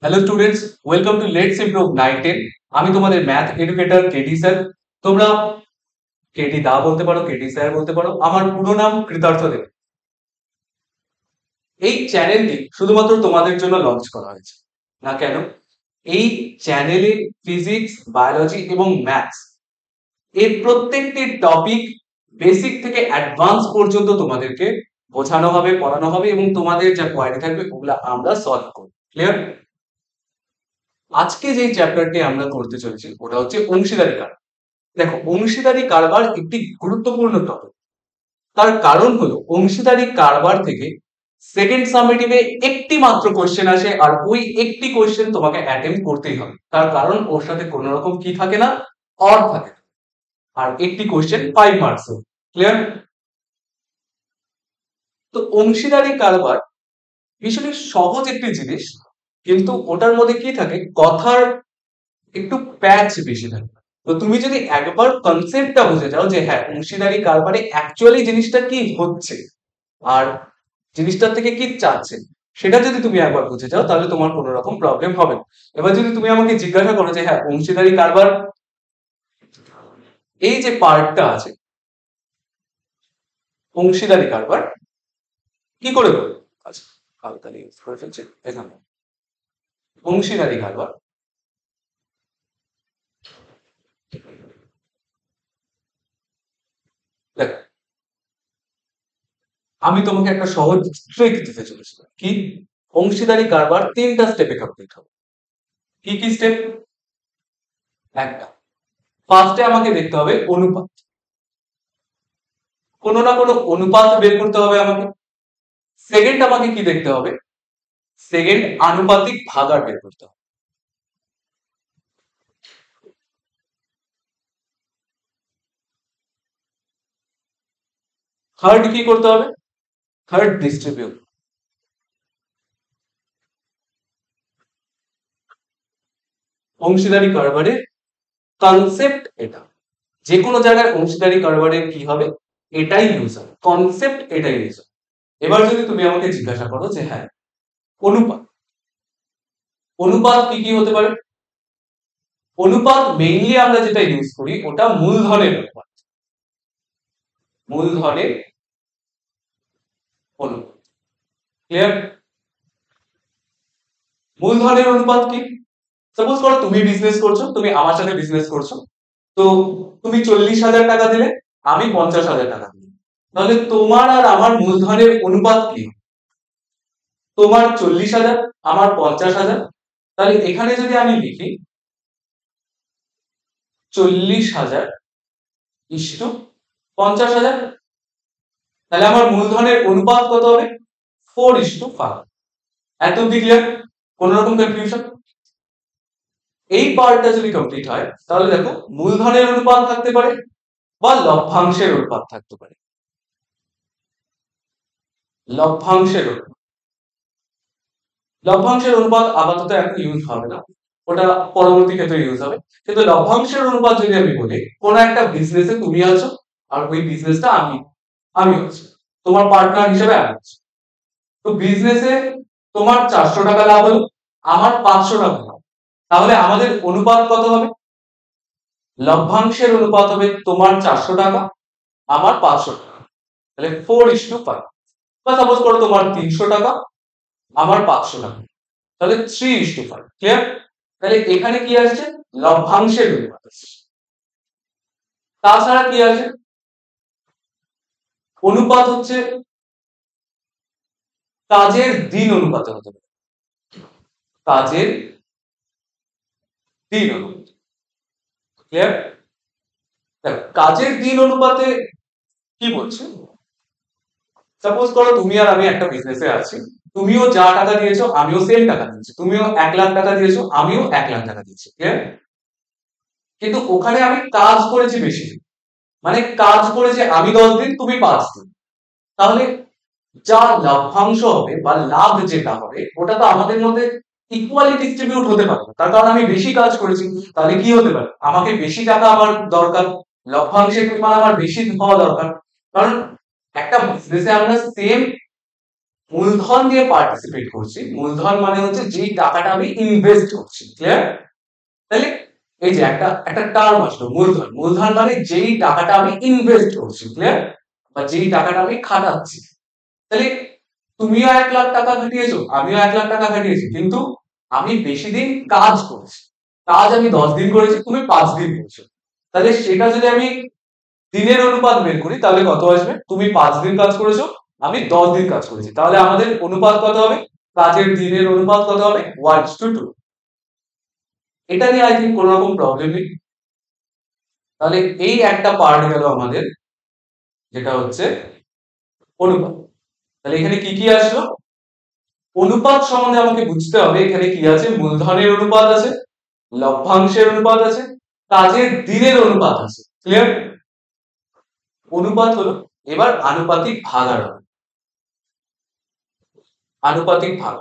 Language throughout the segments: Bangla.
Hello students, welcome to let's improve 9-10। আমি তোমাদের ম্যাথ এডুকেটর কেটি স্যার। তোমরা কেটি দা বলতে পারো, কেটি স্যার বলতে পারো। আমার পুরো নাম কৃতার্থ দেব। এই চ্যানেলটি শুধুমাত্র তোমাদের জন্য লঞ্চ করা হয়েছে। না কেন? এই চ্যানেলে ফিজিক্স, বায়োলজি এবং ম্যাথস এর প্রত্যেকটি টপিক বেসিক থেকে অ্যাডভান্স পর্যন্ত তোমাদেরকে বোঝানো হবে, পড়ানো হবে এবং তোমাদের যা কোয়ারি থাকবে ওগুলো আমরা সলভ করব। ক্লিয়ার? আজকে যে চ্যাপ্টারটি আমরা করতে চলেছি ওটা হচ্ছে অংশীদারি কারবার। দেখো, অংশীদারি কারবার একটি গুরুত্বপূর্ণ টপিক। তার কারণ হলো অংশীদারি কারবার থেকে সেকেন্ড সামেটিভে একটি মাত্র কোশ্চেন আসে, আর ওই একটি কোশ্চেন তোমাকে অ্যাটেম্প করতেই হবে। তার কারণ ওর সাথে কোনো রকম কি থাকে না, অর থাকে না। আর একটি কোশ্চেন 5 মার্কস। ক্লিয়ার? তো অংশীদারি কারবার ভীষণই সহজ একটি জিনিস, কিন্তু ওটার মধ্যে কি থাকে, কথার একটু প্যাচ বেশি থাকে। তো তুমি যদি একবার কনসেপ্টটা বুঝে যাও যে হ্যাঁ, অংশীদারি কারবারে অ্যাকচুয়ালি জিনিসটা কি হচ্ছে আর জিনিসটার থেকে কি চাচ্ছে, সেটা যদি তুমি একবার বুঝে যাও তাহলে তোমার কোনো রকম প্রবলেম হবে না। এবার যদি তুমি আমাকে জিজ্ঞাসা করো যে হ্যাঁ, অংশীদারি কারবার এই যে পার্টটা আছে, অংশীদারি কারবার কি করে করবে? আচ্ছা, তাহলে ইউজ করে ফেলছি এখানে। অংশীদারি কারবার দেখ, আমি তোমাকে একটা সহজ ট্রিক দিতে চলেছি। কি? অংশীদারি কারবার 3টা স্টেপে কমপ্লিট হবে। কি কি স্টেপ? একটা, ফার্স্টে আমাকে দেখতে হবে অনুপাত। কোনো না কোনো অনুপাত বের করতে হবে আমাকে। সেকেন্ড, আমাকে কি দেখতে হবে? সেকেন্ড, আনুপাতিক ভাগাড় বের করতে হবে। থার্ড কি করতে হবে? Third, distribute. অংশীদারি কারবারে কনসেপ্ট এটা, যে কোনো জায়গায় অংশীদারি কারবারে কি হবে, এটাই ইউজ হবে, কনসেপ্ট এটাই ইউজ হবে। এবার যদি তুমি আমাকে জিজ্ঞাসা করো যে হ্যাঁ, অনুপাত, অনুপাত কি কি হতে পারে? অনুপাত মেইনলি আমরা যেটা ইউজ করি ওটা মূলধনের অনুপাত। মূলধনের অনুপাত। ক্লিয়ার? মূলধনের অনুপাত কি? সাপোজ করো তুমি বিজনেস করছো, তুমি আমার সাথে বিজনেস করছো। তো তুমি 40,000 টাকা দিলে, আমি 50,000 টাকা দিলাম। তাহলে তোমার আর আমার মূলধনের অনুপাত কি? তোমার 40,000, আমার 50,000। তাহলে এখানে যদি আমি লিখি 40,000 ইস্টু 50,000, তাহলে আমার মূলধনের অনুপাত কত হবে? 4:5। এত অব্দি ক্লিয়ার? কোন রকম কনফিউশন? এই পার্টটা যদি কমপ্লিট হয় তাহলে দেখো, মূলধনের অনুপাত থাকতে পারে বা লভ্যাংশের অনুপাত থাকতে পারে। লভ্যাংশের অনুপাত, লভ্যাংশের অনুপাত আপাতত এখন ইউজ হবে না, ওটা পরবর্তী ক্ষেত্রে ইউজ হবে। কিন্তু লভ্যাংশের অনুপাত যদি আমি বলি, কোন একটা বিজনেসে তুমি আছো আর ওই বিজনেসটা আমি আছি, তোমার পার্টনার হিসেবে আমি আছি। তো বিজনেসে তোমার 400 টাকা লাভ হলো, আমার 500 টাকা লাভ। তাহলে আমাদের অনুপাত কত হবে? লভ্যাংশের অনুপাত হবে তোমার 400 টাকা, আমার 500 টাকা। তাহলে 4:5। বা সাপোজ করো তোমার 300 টাকা, আমার 500 টাকা। তাহলে 3:5। ক্লিয়ার? তাহলে এখানে কি আসছে? লভ্যাংশের অনুপাত আসছে। তাছাড়া কি আছে? অনুপাত হচ্ছে কাজের দিন অনুপাতে হতে পারে। কাজের দিন অনুপাত। ক্লিয়ার? কাজের দিন অনুপাতে কি বলছে? সাপোজ করো তুমি আর আমি একটা বিজনেসে আছি, তুমিও যা টাকা দিয়েছো আমিও সেম টাকা দিয়েছি, তুমিও 1,00,000 টাকা দিয়েছো আমিও 1,00,000 টাকা দিয়েছি। ক্লিয়ার? কিন্তু ওখানে আমি কাজ করেছি বেশি, মানে কাজ করেছি আমি 10 দিন, তুমি 5 দিন। তাহলে যা লভ্যাংশ হবে বা লাভ যেটা হবে ওটা তো আমাদের মধ্যে ইকুয়ালি ডিস্ট্রিবিউট হতে পারে না। তার কারণ আমি বেশি কাজ করেছি। তাহলে কি হতে পারে, আমাকে বেশি টাকা আমার দরকার, লভ্যাংশের পরিমাণ আমার বেশি হওয়া দরকার। কারণ একটা বিজনেসে আমরা সেম মূলধন দিয়ে পার্টিসিপেট করছি, মূলধন মানে হচ্ছে যেই টাকাটা আমি ইনভেস্ট করছি, ক্লিয়ার? তাহলে এই যে একটা একটা টার্ম আসলো মূলধন, মূলধন মানে যেই টাকাটা আমি ইনভেস্ট করছি, ক্লিয়ার? বা যেই টাকাটা আমি খাটাচ্ছি। তাহলে তুমিও 1,00,000 টাকা খাটিয়েছো, আমিও 1,00,000 টাকা খাটিয়েছি, কিন্তু আমি বেশি দিন কাজ করেছি, কাজ আমি 10 দিন করেছি, তুমি 5 দিন করেছো। তাহলে সেটা যদি আমি দিনের অনুপাত বের করি তাহলে কত আসবে? তুমি 5 দিন কাজ করেছো, আমি 10 দিন কাজ করেছি, তাহলে আমাদের অনুপাত কত হবে? কাজের দিনের অনুপাত কত হবে? 1:2। এটা নিয়ে আই থিঙ্ক কোনো রকম প্রবলেম নেই। তাহলে এই একটা পার্ট গেল আমাদের, যেটা হচ্ছে অনুপাত। তাহলে এখানে কি কি আসলো? অনুপাত সম্বন্ধে আমাকে বুঝতে হবে এখানে কি আছে। মূলধনের অনুপাত আছে, লভ্যাংশের অনুপাত আছে, কাজের দিনের অনুপাত আছে, ক্লিয়ার? অনুপাত হলো, এবার আনুপাতিক ভাগ আর হবে। আনুপাতিক ভাগ,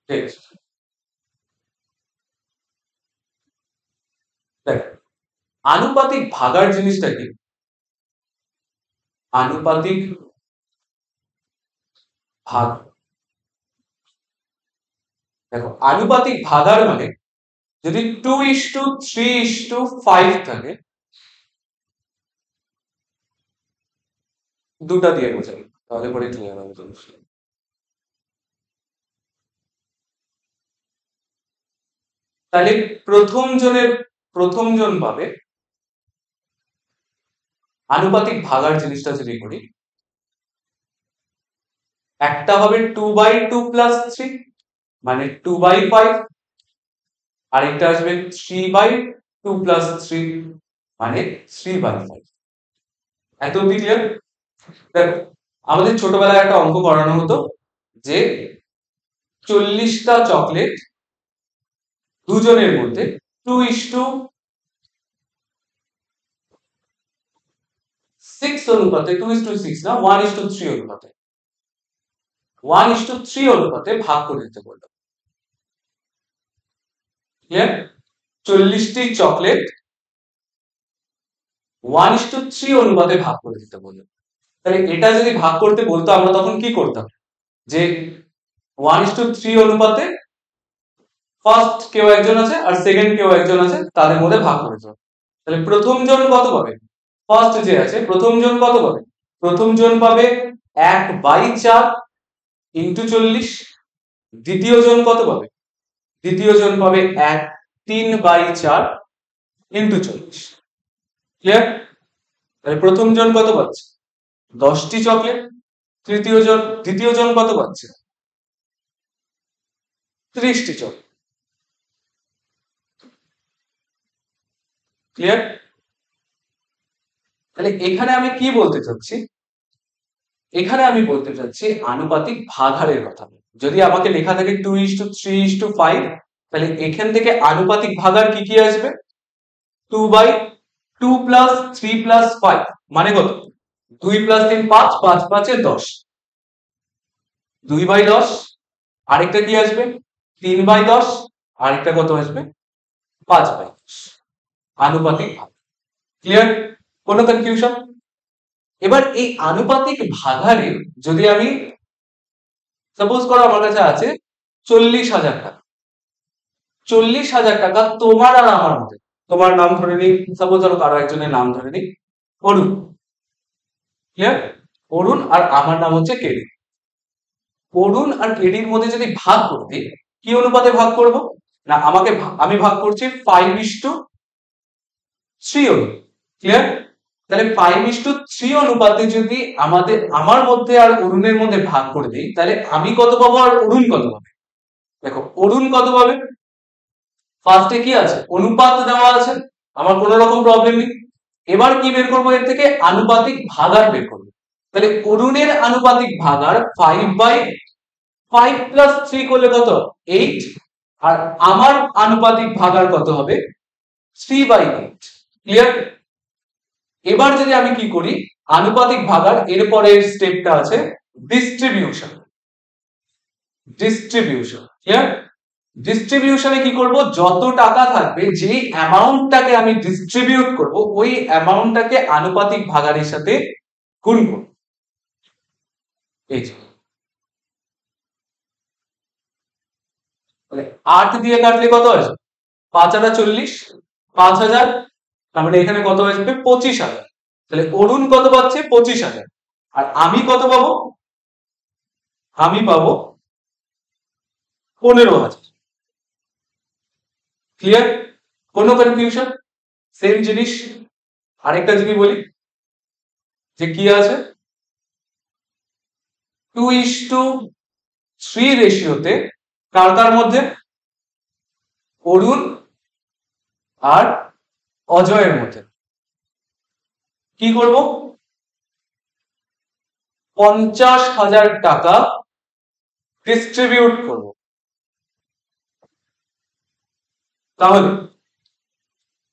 ঠিক আছে। দেখ, আনুপাতিক ভাগার জিনিসটা কি? আনুপাতিক ভাগ, দেখো আনুপাতিক ভাগার মানে যদি 2:3:5 থাকে, দুটা দিয়ে বোঝাই তাহলে পরে ক্লিয়ার হবে জিনিসটা। তাহলে প্রথম জন পাবে, আনুপাতিক ভাগার জিনিসটা যদি করি, একটা হবে 2/2+3 মানে 2/5, আরেকটা আসবে 3/2+3 মানে 3/5। এত অব্দি ক্লিয়ার? দেখো, আমাদের ছোটবেলায় একটা অঙ্ক করানো হতো যে 40টা চকলেট দুজনের মধ্যে 2:6 অনুপাতে, 2:6 না, 1:3 অনুপাতে, 1:3 অনুপাতে ভাগ করে দিতে বললো, ক্লিয়ার? 40টি চকলেট 1:3 অনুপাতে ভাগ করে দিতে বললো। তাহলে এটা যদি ভাগ করতে বলতো আমরা তখন কি করতাম? যে 1:3 অনুপাতে ফার্স্ট কেউ একজন আছে আর সেকেন্ড কেউ একজন আছে, তাদের মধ্যে ভাগ করে দেবো। তাহলে প্রথম জন কত পাবে? ফার্স্ট যে আছে প্রথম জন কত পাবে? প্রথম জন পাবে 1/4 ইন্টু 40। দ্বিতীয় জন কত পাবে? দ্বিতীয় জন পাবে 3/4 ইন্টু 40, ক্লিয়ার? তাহলে প্রথম জন কত পাচ্ছে? 10টি চকলেট। দ্বিতীয় জন কত পাচ্ছে? 30টি চকলেট, ক্লিয়ার? তাহলে এখানে আমি কি বলতে চাচ্ছি? এখানে আমি বলতে চাচ্ছি আনুপাতিক ভাগাহারের কথা। যদি আমাকে লেখা থাকে 2:3:5, তাহলে এখান থেকে আনুপাতিক ভাগাহার কি কি আসবে? 2/2+3+5 মানে কত? 2 + 3 5, 5 5 10, 2/10। আরেকটা কি আসবে? 3/10। আরেকটা কত আসবে? 5/10। আনুপাতিক ভাগ, ক্লিয়ার? কোনো কনফিউশন? এবার এই আনুপাতিক ভাগাহারে যদি আমি সাপোজ করো আমার কাছে আছে 40,000 টাকা, 40,000 টাকা তোমার আর আমার মধ্যে, তোমার নাম ধরে নিই, সাপোজ ধরো কারো একজনের নাম ধরে নিই অরুণ, ক্লিয়ার? অরুণ আর আমার নাম হচ্ছে কেডি। অরুণ আর কেডির মধ্যে যদি ভাগ করে দিই, কি অনুপাতে ভাগ করব? না, আমি ভাগ করছি 5:3 অনুপাতে, ক্লিয়ার? তাহলে 5:3 অনুপাতে যদি আমার মধ্যে আর অরুণের মধ্যে ভাগ করে দিই, তাহলে আমি কত পাবো আর অরুণ কত পাবে? দেখো অরুণ কত পাবে, ফার্স্টে কি আছে? অনুপাত দেওয়া আছে, আমার কোনো রকম প্রবলেম নেই। এবার কি বের করবো এর থেকে? আনুপাতিক ভাগার বের করবো। তাহলে অরুণের আনুপাতিক ভাগার 5/5+3 করলে কত? 8। আর আমার আনুপাতিক ভাগার কত হবে? 3/8, ক্লিয়ার? এবার যদি আমি কি করি, আনুপাতিক ভাগার এরপরের স্টেপটা আছে ডিস্ট্রিবিউশন, ক্লিয়ার? ডিস্ট্রিবিউশনে কি করব, যত টাকা থাকবে যেই অ্যামাউন্টটাকে আমি ডিস্ট্রিবিউট করব ওই অ্যামাউন্টটাকে আনুপাতিক ভাগাড়ের সাথে গুণ করব। এই যে 8 দিয়ে কাটলে কত আসবে, 5 × 40, 5000, তার মানে এখানে কত আসবে 25,000। তাহলে অরুণ কত পাচ্ছে 25,000, আর আমি কত পাবো, আমি পাবো 15,000। ক্লিয়ার? কোনো কনফিউশন? সেম জিনিস আরেকটা যদি বলি যে কি আছে, 2:3 রেশিওতে কার কার মধ্যে, অরুণ আর অজয়ের মধ্যে কি করব, 50,000 টাকা ডিস্ট্রিবিউট করব। তাহলে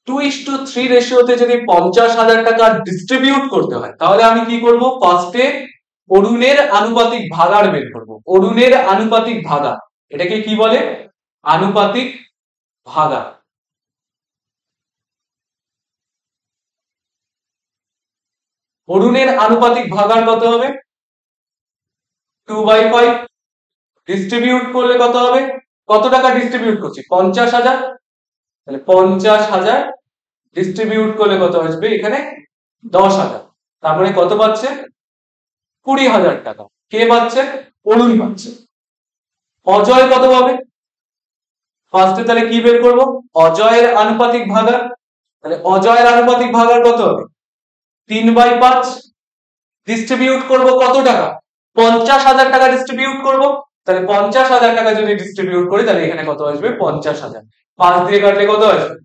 2:3 রেশিওতে যদি 50,000 টাকা ডিস্ট্রিবিউট করতে হয় তাহলে আমি কি করব, ফার্স্টে অরুণের আনুপাতিক ভাগাড় বের করব। অরুণের আনুপাতিক ভাগাড়, এটাকে কি বলে, আনুপাতিক ভাগাড়। অরুণের আনুপাতিক ভাগাড় কত হবে, 2/5। ডিস্ট্রিবিউট করলে কত হবে, কত টাকা ডিস্ট্রিবিউট করছি, 50,000। তাহলে 50,000 ডিস্ট্রিবিউট করলে কত আসবে, এখানে 10,000। তারপরে কত পাচ্ছে, 20,000 টাকা। কে পাচ্ছে, অরুণ পাচ্ছে। অজয় কত পাবে, ফার্স্টে তাহলে কি বের করব, অজয়ের আনুপাতিক ভাগাড়। তাহলে অজয়ের আনুপাতিক ভাগাড় কত হবে, 3/5। ডিস্ট্রিবিউট করব কত টাকা, 50,000 টাকা ডিস্ট্রিবিউট করব। তাহলে 50,000 টাকা যদি ডিস্ট্রিবিউট করি তাহলে এখানে কত আসবে, 50,000। 5 দিয়ে কাটলে কত আসবে,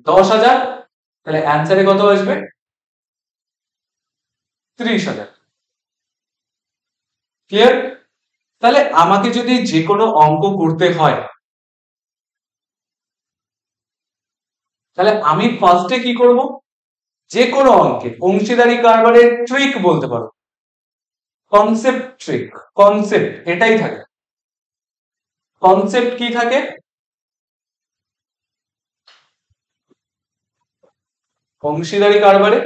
10,000। তাহলে অ্যান্সারে কত আসবে, 30,000। ক্লিয়ার? তাহলে আমাকে যদি যে কোনো অঙ্ক করতে হয় তাহলে আমি ফার্স্টে কি করব, যে কোনো অঙ্কে অংশীদারি কারবারের ট্রিক বলতে পারো, কনসেপ্ট ট্রিক, কনসেপ্ট এটাই থাকে। কনসেপ্ট কি থাকে, অংশীদারি কারবারে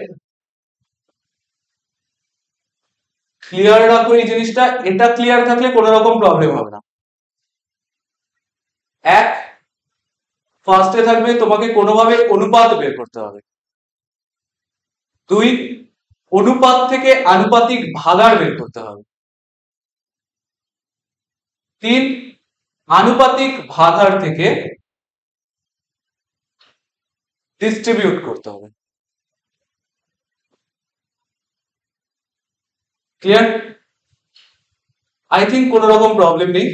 ক্লিয়ার রাখো এই জিনিসটা, এটা ক্লিয়ার থাকলে কোনো রকম প্রবলেম হবে না। এক, ফার্স্টে থাকবে তোমাকে কোনোভাবে অনুপাত বের করতে হবে। 2, অনুপাত থেকে আনুপাতিক ভাগাড় বের করতে হবে। 3, আনুপাতিক ভাগাড় থেকে ডিস্ট্রিবিউট করতে হবে। ক্লিয়ার? আই থিঙ্ক কোনো রকম প্রবলেম নেই।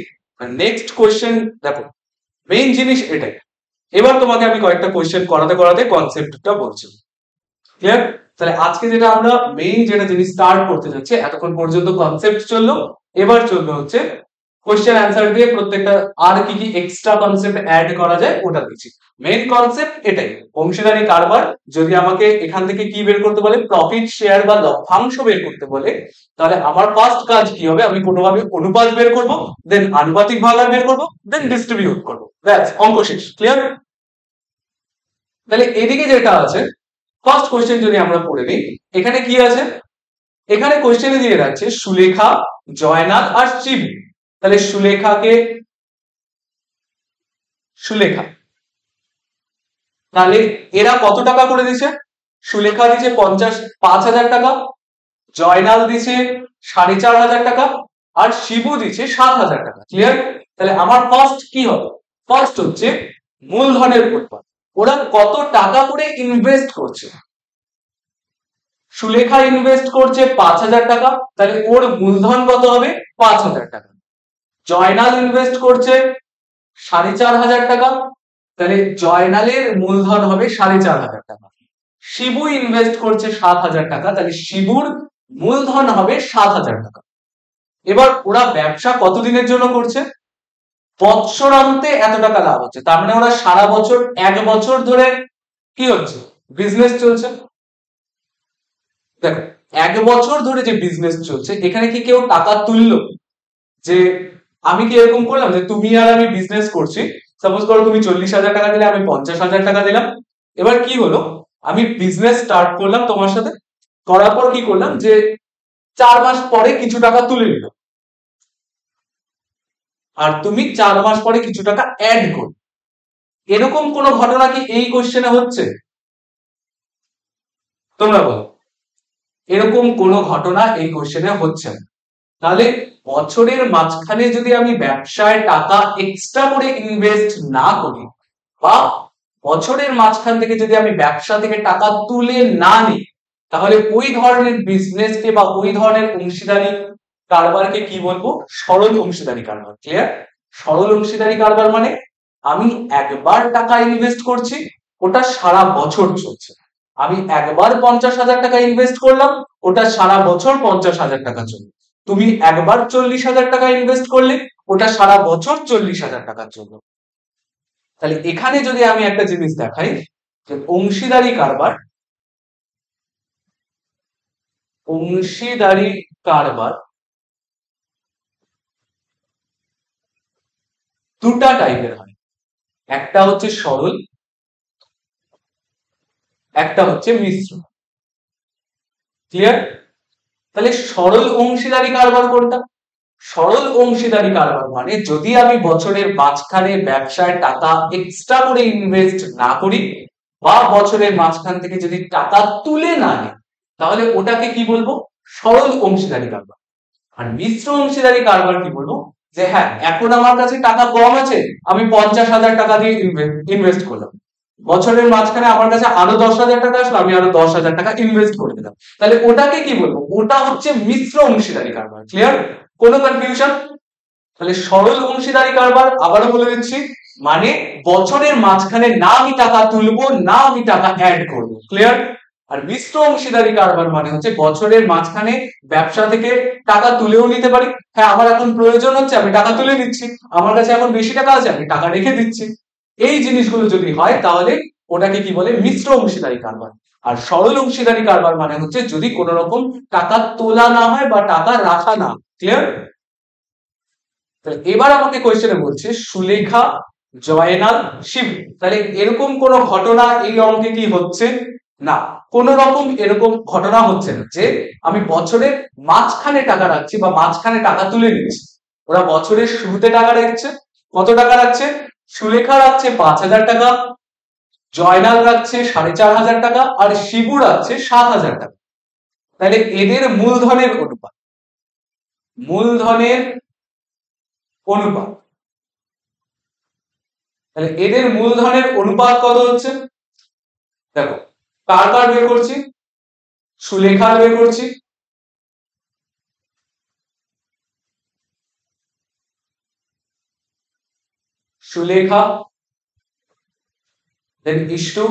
নেক্সট কোয়েশ্চেন দেখো, মেইন জিনিস এটাই। এবার তোমাকে আমি কয়েকটা কোয়েশ্চেন করাতে করাতে কনসেপ্টটা বলছি। ক্লিয়ার? তাহলে আজকে যেটা আমরা মেইন যেটা জিনিস স্টার্ট করতে যাচ্ছি, এতক্ষণ পর্যন্ত কনসেপ্ট চললো, এবার চলবে হচ্ছে কোয়েশ্চেন অ্যান্সার দিয়ে প্রত্যেকটা আর কি কি এক্সট্রা কনসেপ্ট অ্যাড করা যায় ওটা দিচ্ছি। মেইন কনসেপ্ট এটাই, অংশীদারি কারবার যদি আমাকে এখান থেকে কি বের করতে বলে, প্রফিট শেয়ার বা লভ্যাংশ বের করতে বলে, তাহলে আমার ফার্স্ট কাজ কি হবে, আমি কোনোভাবে অনুপাত বের করব, দেন আনুপাতিক ভাগাড় বের করব, দেন ডিস্ট্রিবিউট করব, ব্যাস অঙ্ক শেষ। ক্লিয়ার? তাহলে এদিকে যেটা আছে, ফার্স্ট কোয়েশ্চেন যদি আমরা পড়ে নিই, এখানে কি আছে, এখানে কোয়েশ্চেনে দিয়ে রাখছে সুলেখা, জয়নাল আর শিবু। তাহলে সুলেখা, তাহলে এরা কত টাকা করে দিছে, সুলেখা দিছে 5,000 টাকা, জয়নাল দিছে 4,500 টাকা, আর শিবু দিছে 7,000 টাকা। ক্লিয়ার? তাহলে আমার ফার্স্ট কি হবে, ফার্স্ট হচ্ছে মূলধনের পরিমাণ, ওরা কত টাকা করে ইনভেস্ট করছে। সুলেখা ইনভেস্ট করছে 5,000 টাকা, তাহলে ওর মূলধন কত হবে, 5,000 টাকা। জয়নাল ইনভেস্ট করছে 4,500 টাকা, তাহলে জয়নালের মূলধন হবে 4,500 টাকা। শিবু ইনভেস্ট করছে 7,000 টাকা, তাহলে শিবুর মূলধন হবে 7,000 টাকা। এবার ওরা ব্যবসা কতদিনের জন্য করছে, বৎসরান্তে এত টাকা লাভ হচ্ছে, তার মানে ওরা সারা বছর 1 বছর ধরে কি হচ্ছে, বিজনেস চলছে। দেখো 1 বছর ধরে যে বিজনেস চলছে, এখানে কি কেউ টাকা তুললো, যে আমি কি এরকম করলাম যে তুমি আর আমি বিজনেস করছি, সাপোজ করো তুমি 40,000 টাকা দিলে, আমি 50,000 টাকা দিলাম। এবার কি হলো, আমি বিজনেস স্টার্ট করলাম তোমার সাথে, করার পর কি করলাম যে 4 মাস পরে কিছু টাকা তুলে নিলাম, আর তুমি 4 মাস পরে কিছু টাকা অ্যাড করো। এরকম কোন ঘটনা কি এই কোশ্চেনে হচ্ছে? তোমরা বলো, এরকম কোন ঘটনা এই কোশ্চেনে হচ্ছে না। তাহলে বছরের মাঝখানে যদি আমি ব্যবসায় টাকা এক্সট্রা করে ইনভেস্ট না করি, বা বছরের মাঝখান থেকে যদি আমি ব্যবসা থেকে টাকা তুলে না নিই, তাহলে ওই ধরনের বিজনেসকে বা ওই ধরনের অংশীদারি কারবারকে কি বলবো? সরল অংশীদারি কারবার। ক্লিয়ার? সরল অংশীদারি কারবার মানে আমি একবার টাকা ইনভেস্ট করছি, ওটা সারা বছর চলছে। আমি একবার 50,000 টাকা ইনভেস্ট করলাম, ওটা সারা বছর 50,000 টাকা চলবে। তুমি একবার 40,000 টাকা ইনভেস্ট করলে, ওটা সারা বছর 40,000 টাকা চলবে। তাহলে এখানে যদি আমি একটা জিনিস দেখাই যে অংশীদারি কারবার, অংশীদারি কারবার দুটা টাইপের হয়, একটা হচ্ছে সরল, একটা হচ্ছে মিশ্র। ক্লিয়ার? তাহলে সরল অংশীদারি কারবার কোনটা? সরল অংশীদারি কারবার মানে যদি আমি বছরের মাঝখানে ব্যবসায় টাকা এক্সট্রা করে ইনভেস্ট না করি, বা বছরের মাঝখান থেকে যদি টাকা তুলে না নিই, তাহলে ওটাকে কি বলবো? সরল অংশীদারি কারবার। আর মিশ্র অংশীদারি কারবার কি বলবো? যে হ্যাঁ, এখন আমার কাছে টাকা কম আছে, আমি 50,000 টাকা দিয়ে ইনভেস্ট করলাম, বছরের মাঝখানে আমার কাছে আরো 10,000 টাকা আসলো, আমি আরো 10,000 টাকা ইনভেস্ট করে দিলাম। তাহলে ওটাকে কি বলবো? ওটা হচ্ছে মিশ্র অংশীদারি কারবার। ক্লিয়ার? কোনো কনফিউশন? তাহলে সরল অংশীদারি কারবার আবারও বলে দিচ্ছি, মানে বছরের মাঝখানে না আমি টাকা তুলবো, না আমি টাকা অ্যাড করবো। ক্লিয়ার? আর মিশ্র অংশীদারি কারবার মানে হচ্ছে বছরের মাঝখানে ব্যবসা থেকে টাকা তুলেও নিতে পারি, হ্যাঁ আমার এখন প্রয়োজন হচ্ছে আমি টাকা তুলে নিচ্ছি, আমার কাছে এখন বেশি টাকা আছে আমি টাকা রেখে দিচ্ছি। এই জিনিসগুলো যদি হয় তাহলে ওটাকে কি বলে? মিশ্র অংশীদারি কারবার। আর সরল অংশীদারি কারবার মানে হচ্ছে যদি কোনো রকম টাকা তোলা না হয় বা টাকা রাখা না। ক্লিয়ার? এবার আমাকে কোয়েশ্চেনে বলছে সুলেখা, জয়নাল, শিব। তাহলে এরকম কোন ঘটনা এই অঙ্কে কি হচ্ছে না? কোন রকম এরকম ঘটনা হচ্ছে না যে আমি বছরের মাঝখানে টাকা রাখছি বা মাঝখানে টাকা তুলে নিচ্ছি। ওরা বছরের শুরুতে টাকা রাখছে। কত টাকা রাখছে? সুলেখা রাখছে 5,000 টাকা, জয়নাল রাখছে 4,500 টাকা, আর শিবু রাখছে 7,000 টাকা। তাহলে এদের মূলধনের অনুপাত, মূলধনের অনুপাত, তাহলে এদের মূলধনের অনুপাত কত হচ্ছে? দেখো, কার কার বের করছি? সুলেখার বের করছি, সুলেখা, দেন is to,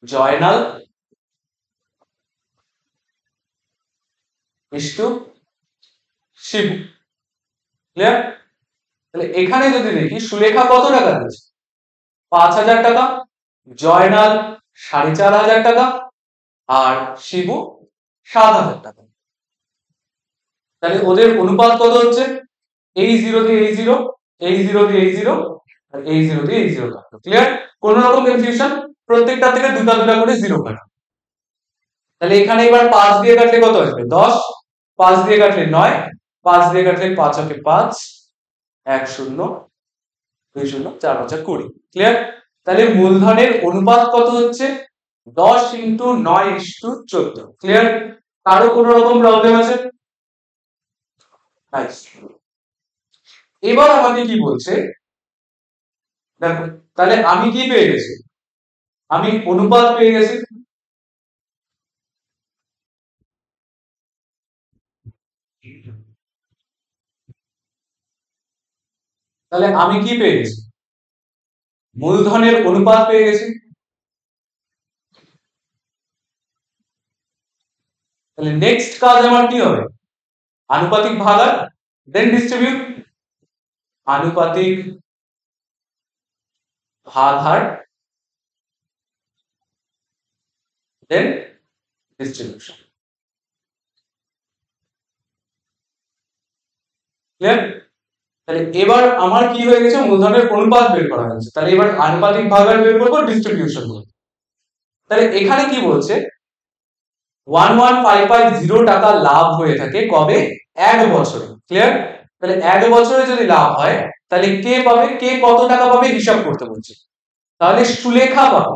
Joynal, is to, Shibu. Clear? তাহলে এখানে যদি দেখি সুলেখা কত টাকা দিয়েছে? 5,000 টাকা, জয়নাল 4,500 টাকা, আর শিবু 7,000 টাকা। তাহলে ওদের অনুপাত কত হচ্ছে? এই জিরো দিয়ে এই জিরো, এই জিরো দিয়ে এই জিরো, আর এই জিরো দিয়ে এই জিরো কাটলো। ক্লিয়ার? কোন রকম কনফিউশন? প্রত্যেকটা থেকে দুটা দুটা করে জিরো কাটো। তাহলে এখানে এবার 5 দিয়ে কাটলে কত আসবে? 10, 5 দিয়ে কাটলে 9, 5 দিয়ে কাটলে 5 ওকে 5, 1 0, 2 0, 4 5 20। ক্লিয়ার? তাহলে মূলধনের অনুপাত কত হচ্ছে? 10 ইন্টু 9:14। ক্লিয়ার? কারো কোন রকম প্রবলেম আছে? নাইস। এবার আমাকে কি বলছে দেখো, তাহলে আমি কি পেয়ে গেছি? আমি অনুপাত পেয়ে গেছি। তাহলে আমি কি পেয়ে গেছি? মূলধনের অনুপাত পেয়ে গেছি। তাহলে নেক্সট কাজ আমার কি হবে? আনুপাতিক ভাগার, দেন ডিস্ট্রিবিউট। আনুপাতিক ভাগার, দেন ডিস্ট্রিবিউশন। ক্লিয়ার? তাহলে এবার আমার কি হয়ে গেছে, মূলধনের অনুপাত বের করা হয়েছে, তাহলে এবার আনুপাতিক ভাগাড় বের করবো ডিস্ট্রিবিউশন। তাহলে এখানে কি বলছে, 11550 টাকা লাভ হয়ে থাকে কবে, এক বছরে। ক্লিয়ার? তাহলে এক বছরে যদি লাভ হয় তাহলে কে পাবে, কে কত টাকা পাবে হিসাব করতে বলছে। তাহলে সুলেখা পাবে,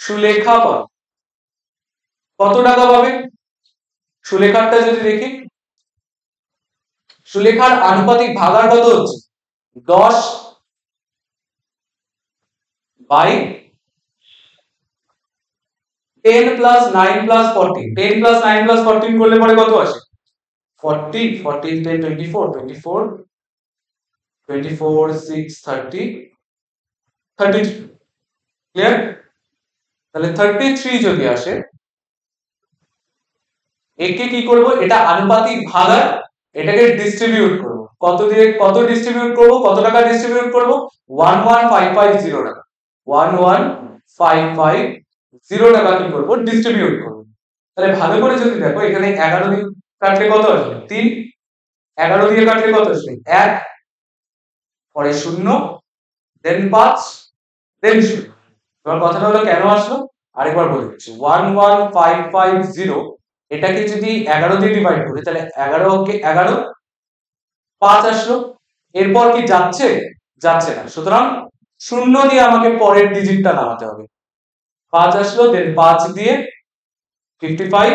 সুলেখা পাবে কত টাকা পাবে। সুলেখারটা যদি দেখি, সুলেখার আনুপাতিক ভাগাড় কত হচ্ছে, 10 by 10 plus 9 plus 14, 10 plus 9 plus 14 করলে পরে কত আসে, 40, 14 10 24, 24 24 6 30 33। ক্লিয়ার? তাহলে 33 যদি আসে, একে কি করব, এটা আনুপাতিক ভাগাড়, এটাকে ডিস্ট্রিবিউট করব। কত দিয়ে কত ডিস্ট্রিবিউট করব, কত টাকা ডিস্ট্রিবিউট করব, 11550 টাকা, 11550 টাকা কি করব, ডিস্ট্রিবিউট করব। তাহলে ভালো করে যদি দেখো, এখানে 11 দিয়ে কাটলে কত আসবে, 3, 11 দিয়ে কাটলে কত আসবে, 1, পরে 0, দেন 5, দেন 0। এবার কথাটা হলো কেন আসলো, আরেকবার বলে দিচ্ছি। 11550 এটাকে যদি 11 দিয়ে ডিভাইড করি, তাহলে 11 কে 11, 5 আসলো। এরপর কি যাচ্ছে, যাচ্ছে না, সুতরাং 0 দিয়ে আমাকে পরের ডিজিটটা নামাতে হবে। 5 আসলো, দেন 5 দিয়ে 55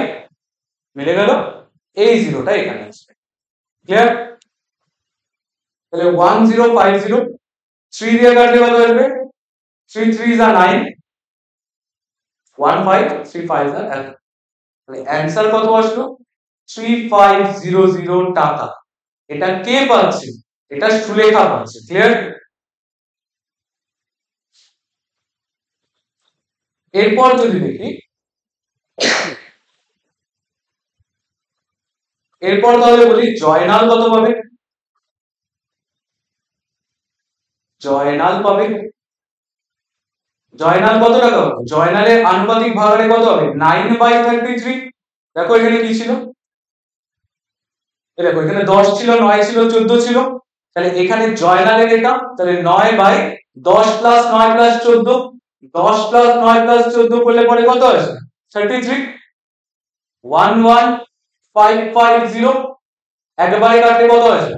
মিলে গেল, এই জিরোটা এখানে আসবে। ক্লিয়ার? তাহলে 1050, 3 দিয়ে কাটলে কত আসবে, 3 3 are 9, 15 3 5 are 11। তাহলে অ্যানসার কত আসলো, 3500 টাকা। এটা কে পাচ্ছে, এটা সুলেখা পাচ্ছে। ক্লিয়ার? এরপর যদি দেখি, এরপর তাহলে বলি জয়নাল কত পাবে। জয়নাল পাবে, জয়নাল কত টাকা পাবে, জয়নালের আনুপাতিক ভাগাড়ে কত হবে, 9/33। দেখো এখানে কি ছিল, দেখো এখানে 10 ছিল, 9 ছিল, 14 ছিল, তাহলে এখানে জয়নালের এটা, তাহলে 9/10 প্লাস 9 প্লাস 14, 10 প্লাস 9 প্লাস 14 করলে পরে কত আসবে, 33। 11550 একবারে কাটলে কত আসবে,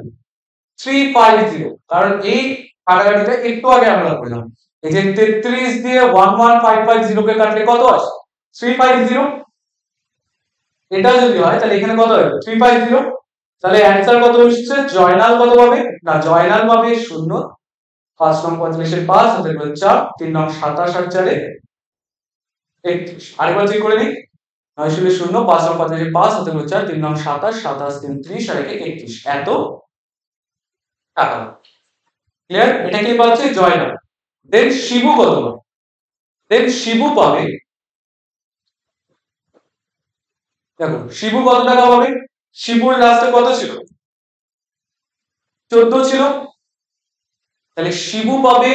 350। কারণ এই কাটাকাটিটা একটু আগে আমরা করলাম, এই যে 33 দিয়ে 11550 কে কাটলে কত আসে, 350। এটা যদি হয় তাহলে এখানে কত হবে, 350। তাহলে অ্যান্সার কত হচ্ছে, জয়নাল কত পাবে না, জয়নাল পাবে 0, 5 নং 45 5 হাতে 4, 3 নং 27 আর 4 31। আরেকবার চেক করে নিই, 9 0 0, 5 নং 45 5 হাতে 4, 3 নং 27 27 3 30 আর 31, এত টাকা। ক্লিয়ার? এটা কি পাচ্ছে, জয়নাল। দেন শিবু কত পাবে, দেন শিবু পাবে, দেখো শিবু কত টাকা পাবে, শিবুর লাস্টে কত ছিল, 14 ছিল, তাহলে শিবু পাবে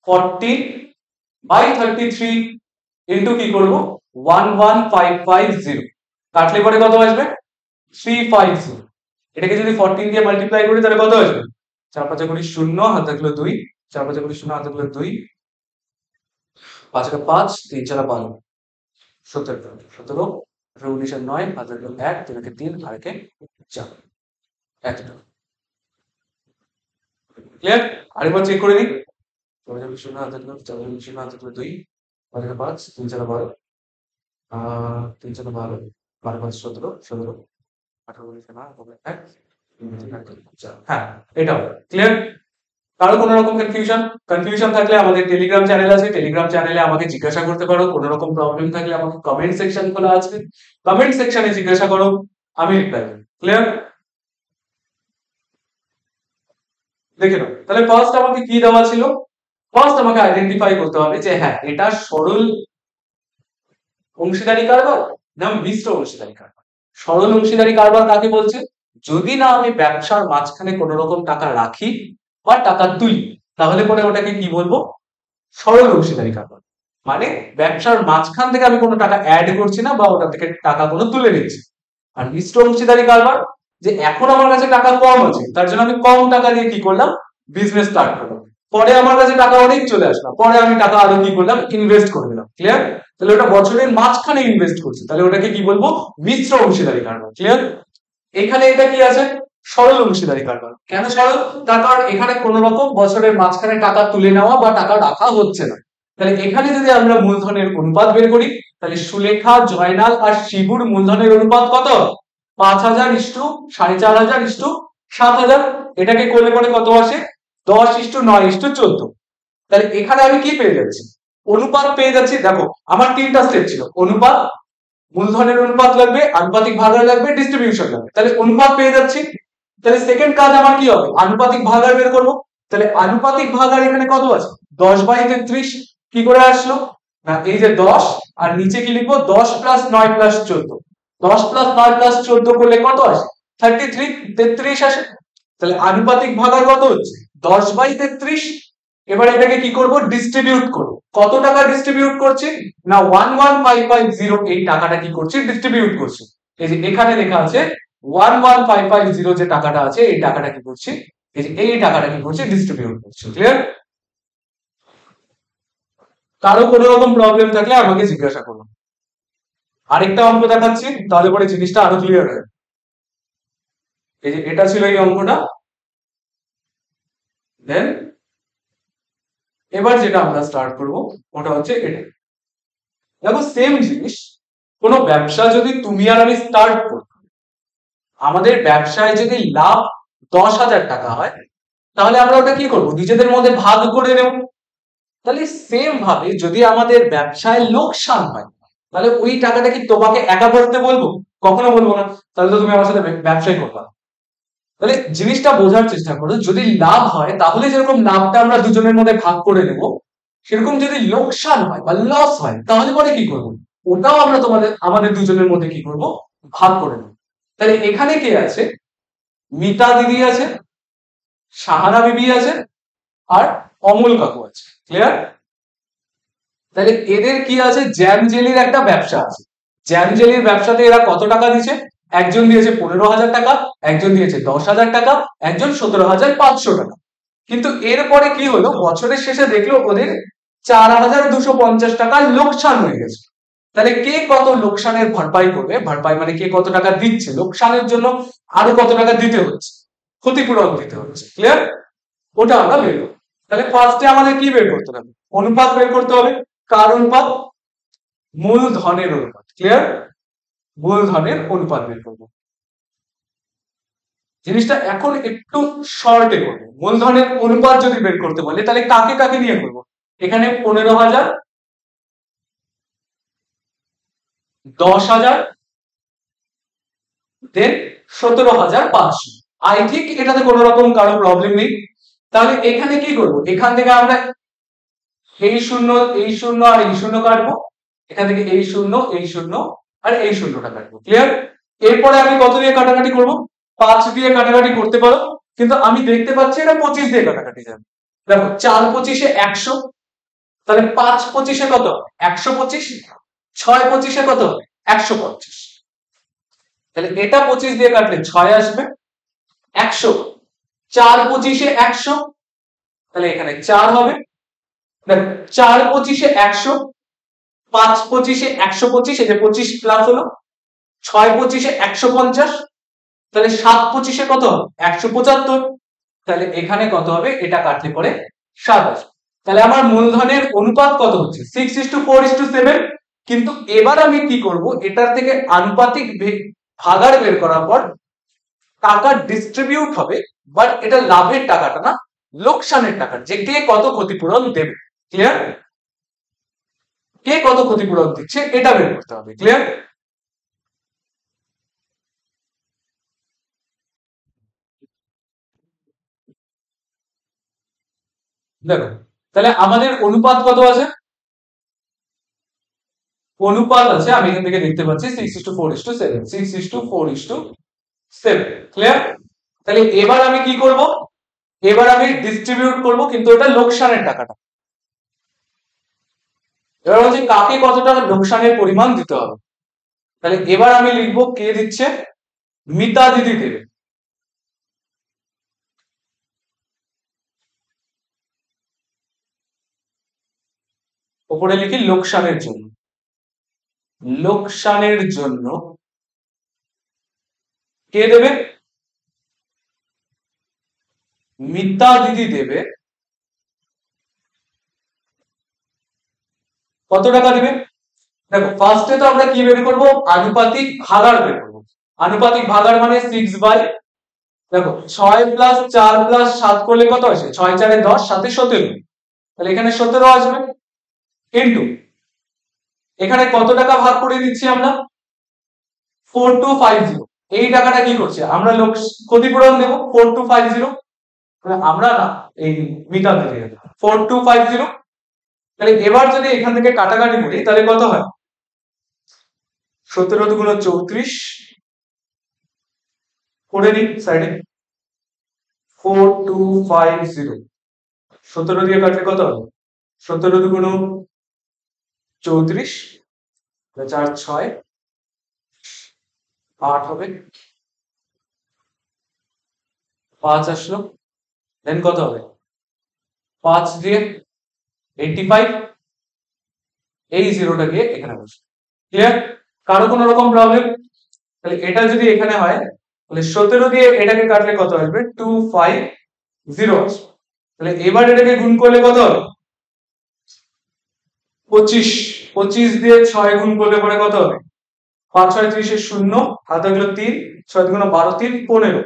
14/33 ইন্টু কি করব, 11550 কাটলে পরে কত আসবে, 350। এটাকে যদি 14 দিয়ে মাল্টিপ্লাই করি তাহলে কত আসবে, 4 5 গুণি 0 হাতে থাকলো 2, 4 5 গুণি 0 হাতে থাকলো 2, 5 এর 5 3 4 12, 17 17 19 আর 9 হাতে থাকলো 1, 3 একে 3 আর একে 4, এতটা। ক্লিয়ার? আরেকবার চেক করে নিই, 4 5 0 হাতে থাকলো 4 0 হাতে থাকলো 2, 5 এর 5 3 4 12, 3 4 12, 12 5 17 17, 18 19 না হবে 1, হ্যাঁ এটা হবে। ক্লিয়ার? কারো কোনো রকম কনফিউশন থাকলে আমাদের টেলিগ্রাম চ্যানেল আছে, টেলিগ্রাম চ্যানেলে আমাকে জিজ্ঞাসা করতে পারো। কোনো রকম প্রবলেম থাকলে আমাকে কমেন্ট সেকশন খোলা আছে, কমেন্ট সেকশনে জিজ্ঞাসা করো, আমি রিপ্লাই দেব। ক্লিয়ার? দেখে নাও, তাহলে ফার্স্ট আমাকে কি দেওয়া ছিল, ফার্স্ট আমাকে আইডেন্টিফাই করতে হবে যে হ্যাঁ এটা সরল অংশীদারি কারবার না মিশ্র অংশীদারি কারবার। সরল অংশীদারি কারবার কাকে বলছে, যদি না আমি ব্যবসার মাঝখানে কোনো রকম টাকা রাখি বা টাকা তুলি, তাহলে পরে ওটাকে কি বলবো, সরল অংশীদারি কারবার। মানে ব্যবসার মাঝখান থেকে আমি কোনো টাকা অ্যাড করছি না বা ওটা থেকে টাকা কোনো তুলে নিচ্ছি। আর মিশ্র অংশীদারি কারবার যে এখন আমার কাছে টাকা কম আছে, তার জন্য আমি কম টাকা দিয়ে কি করলাম, বিজনেস স্টার্ট করলাম। পরে আমার কাছে টাকা অনেক চলে আসলো, পরে আমি টাকা আরো কি করলাম, ইনভেস্ট করে দিলাম। ক্লিয়ার? তাহলে ওটা বছরের মাঝখানে ইনভেস্ট করছে, তাহলে ওটাকে কি বলবো, মিশ্র অংশীদারি কারবার। ক্লিয়ার? এখানে এটা কি আছে, সরল অংশীদারি কারবার। কেন সরল? তার কারণ এখানে কোন রকম বছরের মাঝখানে টাকা তুলে নেওয়া বা টাকা রাখা হচ্ছে না। তাহলে এখানে যদি আমরা মূলধনের অনুপাত বের করি, তাহলে সুলেখা, জয়নাল আর শিবুর মূলধনের অনুপাত কত, 5,000:4,500:7,000। এটাকে করলে পরে কত আসে, 10:9:14। তাহলে এখানে আমি কি পেয়ে যাচ্ছি, অনুপাত পেয়ে যাচ্ছি। দেখো আমার তিনটা স্টেপ ছিল, অনুপাত, মূলধনের অনুপাত লাগবে, আনুপাতিক ভাগাড় লাগবে, ডিস্ট্রিবিউশন লাগবে। তাহলে অনুপাত পেয়ে যাচ্ছি। তাহলে সেকেন্ড কাজ আমার কি হবে, আনুপাতিক ভাগাড় বের করবো। তাহলে আনুপাতিক ভাগাড় এখানে কত আছে, 10/33। কি করে আসলো না, এই যে 10 আর নিচে কি লিখবো, 10+9+14। 10+9+14 করলে কত আসে, 33 আসে। তাহলে আনুপাতিক ভাগাড় কত হচ্ছে, 10/33। এবার এটাকে কি করব, ডিস্ট্রিবিউট করব। কত টাকা ডিস্ট্রিবিউট করছি না, 11550 এই টাকাটা কি করছি, ডিস্ট্রিবিউট করছি। এই যে এখানে লেখা আছে 11550 যে টাকাটা আছে, এই টাকাটা কি করছি, এই যে এই টাকাটা কি করছি, ডিস্ট্রিবিউট করছি। ক্লিয়ার? কারো কোনো রকম প্রবলেম থাকলে আমাকে জিজ্ঞাসা করুন। আরেকটা অঙ্ক দেখাচ্ছি, তাহলে পরে জিনিসটা আরো ক্লিয়ার হয়। এই যে এটা ছিল এই অঙ্কটা। দেন এবার যেটা আমরা স্টার্ট করব ওটা হচ্ছে এটা। দেখো সেম জিনিস, কোনো ব্যবসা যদি তুমি আর আমি স্টার্ট করি, আমাদের ব্যবসায় যদি লাভ 10,000 টাকা হয়, তাহলে আমরা ওটা কি করব, নিজেদের মধ্যে ভাগ করে নেব। তাহলে সেম ভাবে যদি আমাদের ব্যবসায় লোকসান হয়, তাহলে ওই টাকাটা কি তোমাকে একা করতে বলবো, কখনো বলবো না। তাহলে তো তুমি আমার সাথে ব্যবসায় করবা। তাহলে জিনিসটা বোঝার চেষ্টা করো, যদি লাভ হয় তাহলে যেরকম লাভটা আমরা দুজনের মধ্যে ভাগ করে নেব, সেরকম যদি লোকসান হয় বা লস হয়, তাহলে পরে কি করব, ওটাও আমরা আমাদের দুজনের মধ্যে কি করব, ভাগ করে নেব। তাহলে এখানে কে আছে, মিতা দিদি আছে, সাহারা বিবি আছে, আর অমল কাকু আছে। ক্লিয়ার? তাহলে এদের কি আছে, জ্যাম জেলির একটা ব্যবসা আছে। জ্যাম জেলির ব্যবসাতে এরা কত টাকা দিয়েছে, একজন দিয়েছে 15,000 টাকা, একজন দিয়েছে 10,000 টাকা, একজন 17,500 টাকা। কিন্তু এরপরে কি হলো, বছরের শেষে দেখলো ওদের 4,250 টাকার লোকসান হয়ে গেছে। তাহলে কে কত লোকসানের ভরপাই করবে, ভরপাই মানে কে কত টাকা দিচ্ছে, লোকসানের জন্য আরো কত টাকা দিতে হচ্ছে, ক্ষতিপূরণ দিতে হচ্ছে। ক্লিয়ার? ওটা আমরা বের করবো। তাহলে ফার্স্টে আমাদের কি বের করতে হবে, অনুপাত বের করতে হবে। কার অনুপাত, মূলধনের অনুপাত। ক্লিয়ার? মূলধনের অনুপাত বের করবো। জিনিসটা এখন একটু শর্টে করবো। মূলধনের অনুপাত যদি বের করতে বলে, তাহলে কাকে কাকে নিয়ে করবো, এখানে 15,000, 10,000, দেন 17,500। আই থিঙ্ক এটাতে কোনো রকম কারো প্রবলেম নেই। তাহলে এখানে কি করব, এখান থেকে আমরা এই শূন্য, এই শূন্য আর এই শূন্য কাটবো, এখান থেকে এই শূন্য, এই শূন্য আর এই শূন্যটা কাটবো। ক্লিয়ার? এরপরে আমি কত দিয়ে কাটাকাটি করব, 5 দিয়ে কাটাকাটি করতে পারো, কিন্তু আমি দেখতে পাচ্ছি এটা 25 দিয়ে কাটাকাটি যাবে। দেখো 4×25 100, তাহলে 5×25 কত, 125, 6×25 কত, 150। তাহলে এটা 25 দিয়ে কাটলে 6 আসবে, 100, 4×25 100, তাহলে এখানে 4 হবে। 4×25 100, 5×25 125, এই যে 25 প্লাস হলো, 6×25 150, তাহলে 7×25 কত, 175। তাহলে এখানে কত হবে, এটা কাটলে পরে 7 আসবে। তাহলে আমার মূলধনের অনুপাত কত হচ্ছে, 6:4:7। কিন্তু এবার আমি কি করব, এটার থেকে আনুপাতিক ভাগাড় বের করার পর টাকা ডিস্ট্রিবিউট হবে, বাট এটা লাভের টাকাটা না, লোকসানের টাকা, যে কে কত ক্ষতিপূরণ দেবে। ক্লিয়ার? কে কত ক্ষতিপূরণ দিচ্ছে এটা বের করতে হবে। ক্লিয়ার? দেখো তাহলে আমাদের অনুপাত কত আছে, অনুপাত আছে, আমি এখান থেকে দেখতে পাচ্ছি 6:4:7, 6:4:7। ক্লিয়ার? তাহলে এবার আমি কি করব, এবার আমি ডিস্ট্রিবিউট করব, কিন্তু এটা লোকসানের টাকাটা। এবার হচ্ছে কাকে কত টাকা লোকসানের পরিমাণ দিতে হবে। তাহলে এবার আমি লিখবো কে দিচ্ছে, মিতা দিদি দেবে। ওপরে লিখি লোকসানের জন্য। লোকসানের জন্য কে দেবে? মিতা দিদি দেবে। কত টাকা দেবে? দেখো ফার্স্টে তো আমরা কি বের করবো? আনুপাতিক ভাগাড় বের করবো। আনুপাতিক ভাগাড় মানে 6/, দেখো 6+4+7 করলে কত আসে? 6×4=10, 7=17, তাহলে এখানে 17 আসবে। কিন্তু এখানে কত টাকা ভাগ করে দিচ্ছি আমরা? 4250। এই টাকাটা কি করছে? আমরা লোক ক্ষতিপূরণ দেবো 4250, আমরা না, এই মিতা দেবে 4250। তাহলে এবার যদি এখান থেকে কাটাকাটি করি তাহলে কত হয়? 17 × 34 করে নিই সাইডে। 4250 17 দিয়ে কাটলে কত হবে? 17 × 34, 4 6 8 হবে, 5 আসলো, দেন কত হবে? 5 দিয়ে 85, এই জিরোটা গিয়ে এখানে বসবে। ক্লিয়ার? কারো কোনো রকম প্রবলেম? তাহলে এটা যদি এখানে হয় তাহলে 17 দিয়ে এটাকে কাটলে কত আসবে? 250 আসবে। তাহলে এবার এটাকে গুণ করলে কত হবে? 25। 25 দিয়ে 6 গুণ করলে পরে কত হবে? 5 6 30 0, হাতে গেল 3, 6 × 12 3 15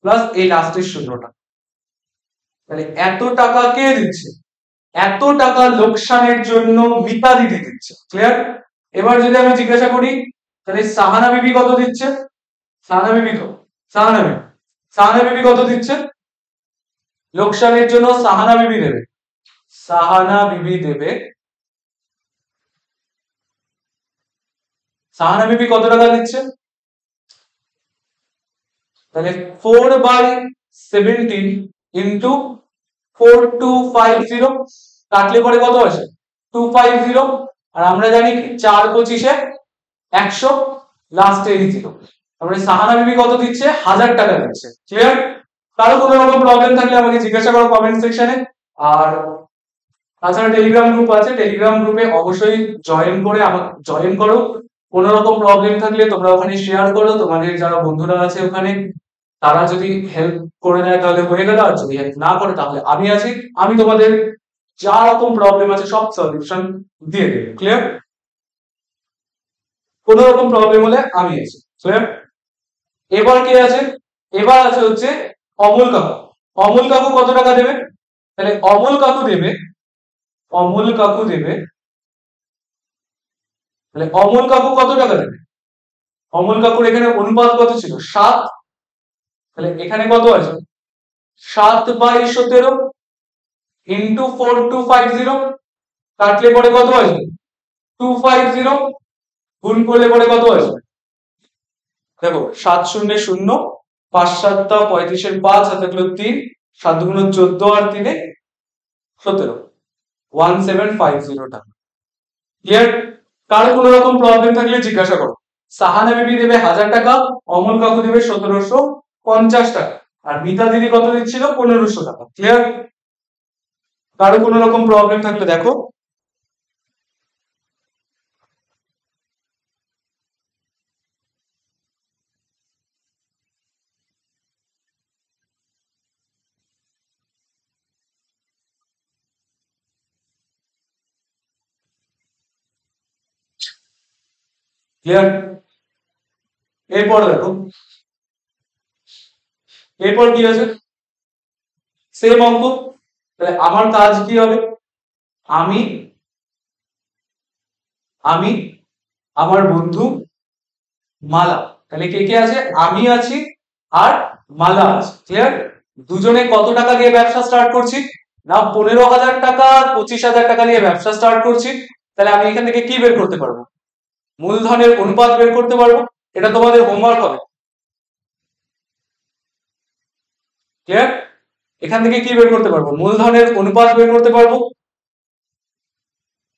প্লাস এই লাস্টের শূন্যটা। তাহলে এত টাকা কে দিচ্ছে? এত টাকা লোকসানের জন্য মিতা দিদি দিচ্ছে। ক্লিয়ার? এবার যদি আমি জিজ্ঞাসা করি তাহলে সাহানা বিবি কত দিচ্ছে? সাহানা বিবি কত দিচ্ছে? লোকসানের জন্য সাহানা বিবি দেবে। সাহানা বিবি কত টাকা দিচ্ছে? তাহলে 4/17 ইন্টু 4250 কাটলে পরে কত আসে? 250। আর আমরা জানি 4 25 100, লাস্টে এই জিরো। তারপরে সাহানা বিবি কত দিচ্ছে? 1000 টাকা দিচ্ছে। ক্লিয়ার? কারো কোনো রকম প্রবলেম থাকলে আমাকে জিজ্ঞাসা করো কমেন্ট সেকশনে। আর তাছাড়া টেলিগ্রাম গ্রুপ আছে, টেলিগ্রাম গ্রুপে অবশ্যই জয়েন করো। কোনো রকম প্রবলেম থাকলে তোমরা ওখানে শেয়ার করো, তোমাদের যারা বন্ধুরা আছে ওখানে তারা যদি হেল্প করে দেয় তাহলে হয়ে গেল, আর যদি হেল্প না করে তাহলে আমি আছি, আমি তোমাদের যা রকম প্রবলেম আছে সব সলিউশন দিয়ে দেব। ক্লিয়ার? কোন রকম প্রবলেম হলে আমি আছি। ক্লিয়ার? এবার কে আছে? এবার আছে হচ্ছে অমল কাকু। অমল কাকু কত টাকা দেবে? তাহলে অমল কাকু দেবে তাহলে অমল কাকু কত টাকা দেবে? অমল কাকুর এখানে অনুপাত কত ছিল? 7। তাহলে এখানে কত আছে? 7/17 ইন্টু 4250 কাটলে পরে কত আসবে? 250। গুণ করলে পরে কত আসবে? দেখো 7 0 0, 5 7 35 5, হাতে গেল 3, 7 × 14 আর 3 17, 1750 টাকা। ক্লিয়ার? কার কোনো রকম প্রবলেম থাকলে জিজ্ঞাসা করো। সাহানা বিবি দেবে 1000 টাকা, অমল কাকু দেবে 1750 টাকা, আর মিতা দিদি কত দিচ্ছিল? 1500 টাকা। ক্লিয়ার? কারো কোনো রকম প্রবলেম থাকলে দেখো। ক্লিয়ার? এরপর দেখো, এরপর কি আছে? সেম অঙ্ক। তাহলে আমার কাজ কি হবে? আমি আমার বন্ধু মালা, তাহলে কে কে আছে? আমি আছি আর মালা আছে। ক্লিয়ার? দুজনে কত টাকা দিয়ে ব্যবসা স্টার্ট করছি? না 15,000 টাকা 25,000 টাকা দিয়ে ব্যবসা স্টার্ট করছি। তাহলে আমি এখান থেকে কি বের করতে পারবো? মূলধনের অনুপাত বের করতে পারবো। এটা তোমাদের হোমওয়ার্ক হবে। ক্লিয়ার? এখান থেকে কি বের করতে পারবো? মূলধনের অনুপাত বের করতে পারবো।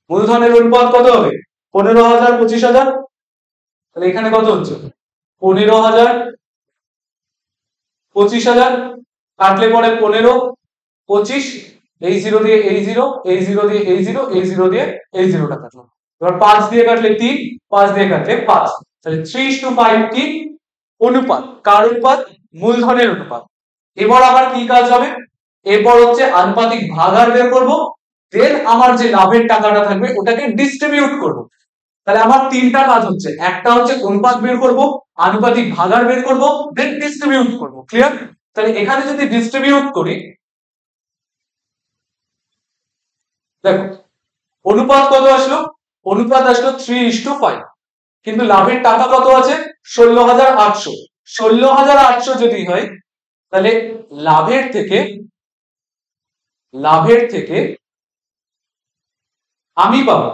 মূলধনের অনুপাত কত হবে? 15,000 25,000। তাহলে এখানে কত হচ্ছে? 15,000 25,000 কাটলে পরে 15 25 এই জিরো দিয়ে এই জিরো, এই জিরো দিয়ে এই জিরো, এই জিরো দিয়ে এই জিরোটা কাটলাম। এবার 5 দিয়ে কাটলে 3, 5 দিয়ে কাটলে 5, তাহলে 3:5 কি অনুপাত, কার অনুপাত? মূলধনের অনুপাত। এবার আবার কি কাজ হবে? এরপর হচ্ছে আনুপাতিক ভাগাহার বের করব, দেন আমার যে লাভের টাকাটা থাকবে ওটাকে ডিস্ট্রিবিউট করব। তাহলে আমার তিনটা কাজ হচ্ছে, একটা হচ্ছে অনুপাত বের করব, আনুপাতিক ভাগাহার বের করব, দেন ডিস্ট্রিবিউট করব। ক্লিয়ার? তাহলে এখানে যদি ডিস্ট্রিবিউট করি, দেখো অনুপাত কত আসলো? অনুপাত আসলো 3:5, কিন্তু লাভের টাকা কত আছে? 16,800। 16,800 যদি হয়, তাহলে লাভের থেকে আমি পাবো,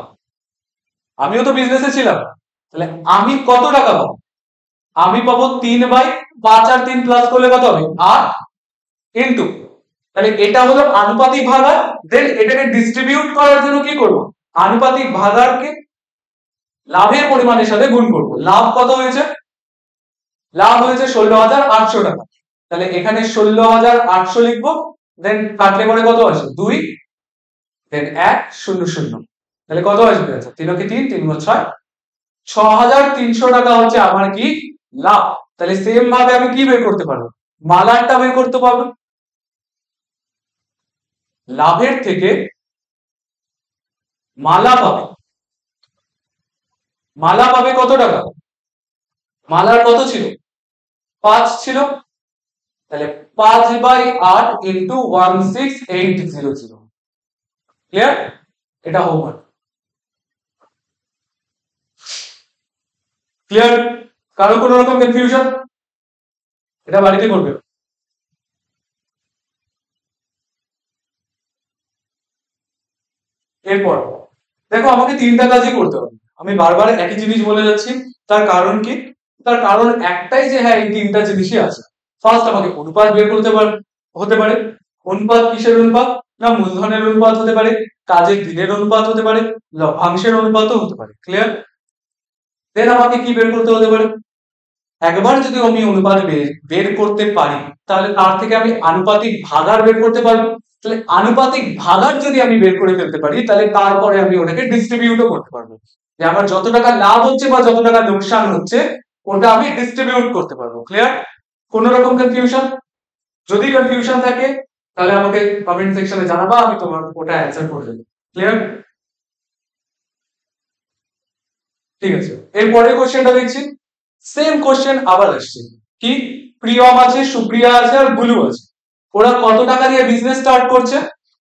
আমিও তো বিজনেসে ছিলাম, তাহলে আমি কত টাকা পাবো? আমি পাবো 3/5, আর 3 প্লাস করলে কত হবে? 8 ইন্টু, তাহলে এটা হলো আনুপাতিক ভাগাহার। দেন এটাকে ডিস্ট্রিবিউট করার জন্য কি করব? আনুপাতিক ভাগাহারকে লাভের পরিমাণের সাথে গুণ করব। লাভ কত হয়েছে? লাভ হয়েছে 16,800 টাকা। তাহলে এখানে 16,800 লিখবো, দেন কাটলে পরে কত আসে? 2, দেন 1 0 0, তাহলে কত আসবে? আচ্ছা 3 কে 3, 3 গুণ 6, 6,300 টাকা হচ্ছে আমার কি লাভ। তাহলে সেম ভাবে আমি কি বের করতে পারবো? মালারটা বের করতে পারবো। লাভের থেকে মালা পাবে, মালা পাবে কত টাকা? মালার কত ছিল? 5 ছিল, তাহলে 5/8 ইন্টু 16800। ক্লিয়ার? এটা হোমওয়ার্ক। ক্লিয়ার? কারো কোনো রকম কনফিউশন? এটা বাড়িতে করবে। এরপর দেখো আমাকে তিনটা কাজই করতে হবে। আমি বারবার একই জিনিস বলে যাচ্ছি, তার কারণ কি? তার কারণ একটাই যে হ্যাঁ এই তিনটা জিনিসই আছে। ফার্স্ট আমাকে অনুপাত বের করতে হতে পারে। অনুপাত কিসের অনুপাত? না মূলধনের অনুপাত হতে পারে, কাজের দিনের অনুপাত হতে পারে, লভ্যাংশের অনুপাতও হতে পারে। ক্লিয়ার? দেন আমাকে কি বের করতে হতে পারে? একবার যদি আমি অনুপাত বের করতে পারি, তাহলে তার থেকে আমি আনুপাতিক ভাগাহার বের করতে পারবো। তাহলে আনুপাতিক ভাগাহার যদি আমি বের করে ফেলতে পারি, তাহলে তারপরে আমি ওটাকে ডিস্ট্রিবিউটও করতে পারবো। যে আমার যত টাকা লাভ হচ্ছে বা যত টাকা লোকসান হচ্ছে, ওটা আমি ডিস্ট্রিবিউট করতে পারবো। ক্লিয়ার? কোন রকম কনফিউশন? যদি কনফিউশন থাকে তাহলে আমাকে কমেন্ট সেকশনে জানাবা, আমি তোমার ওটা অ্যানসার করে দেবো। ক্লিয়ার? ঠিক আছে, এরপরে কোশ্চেনটা দেখছি। সেম কোশ্চেন আবার আসছে, কি প্রিয়ম আছে, সুপ্রিয়া আছে আর বুলু আছে। ওরা কত টাকা দিয়ে বিজনেস স্টার্ট করছে?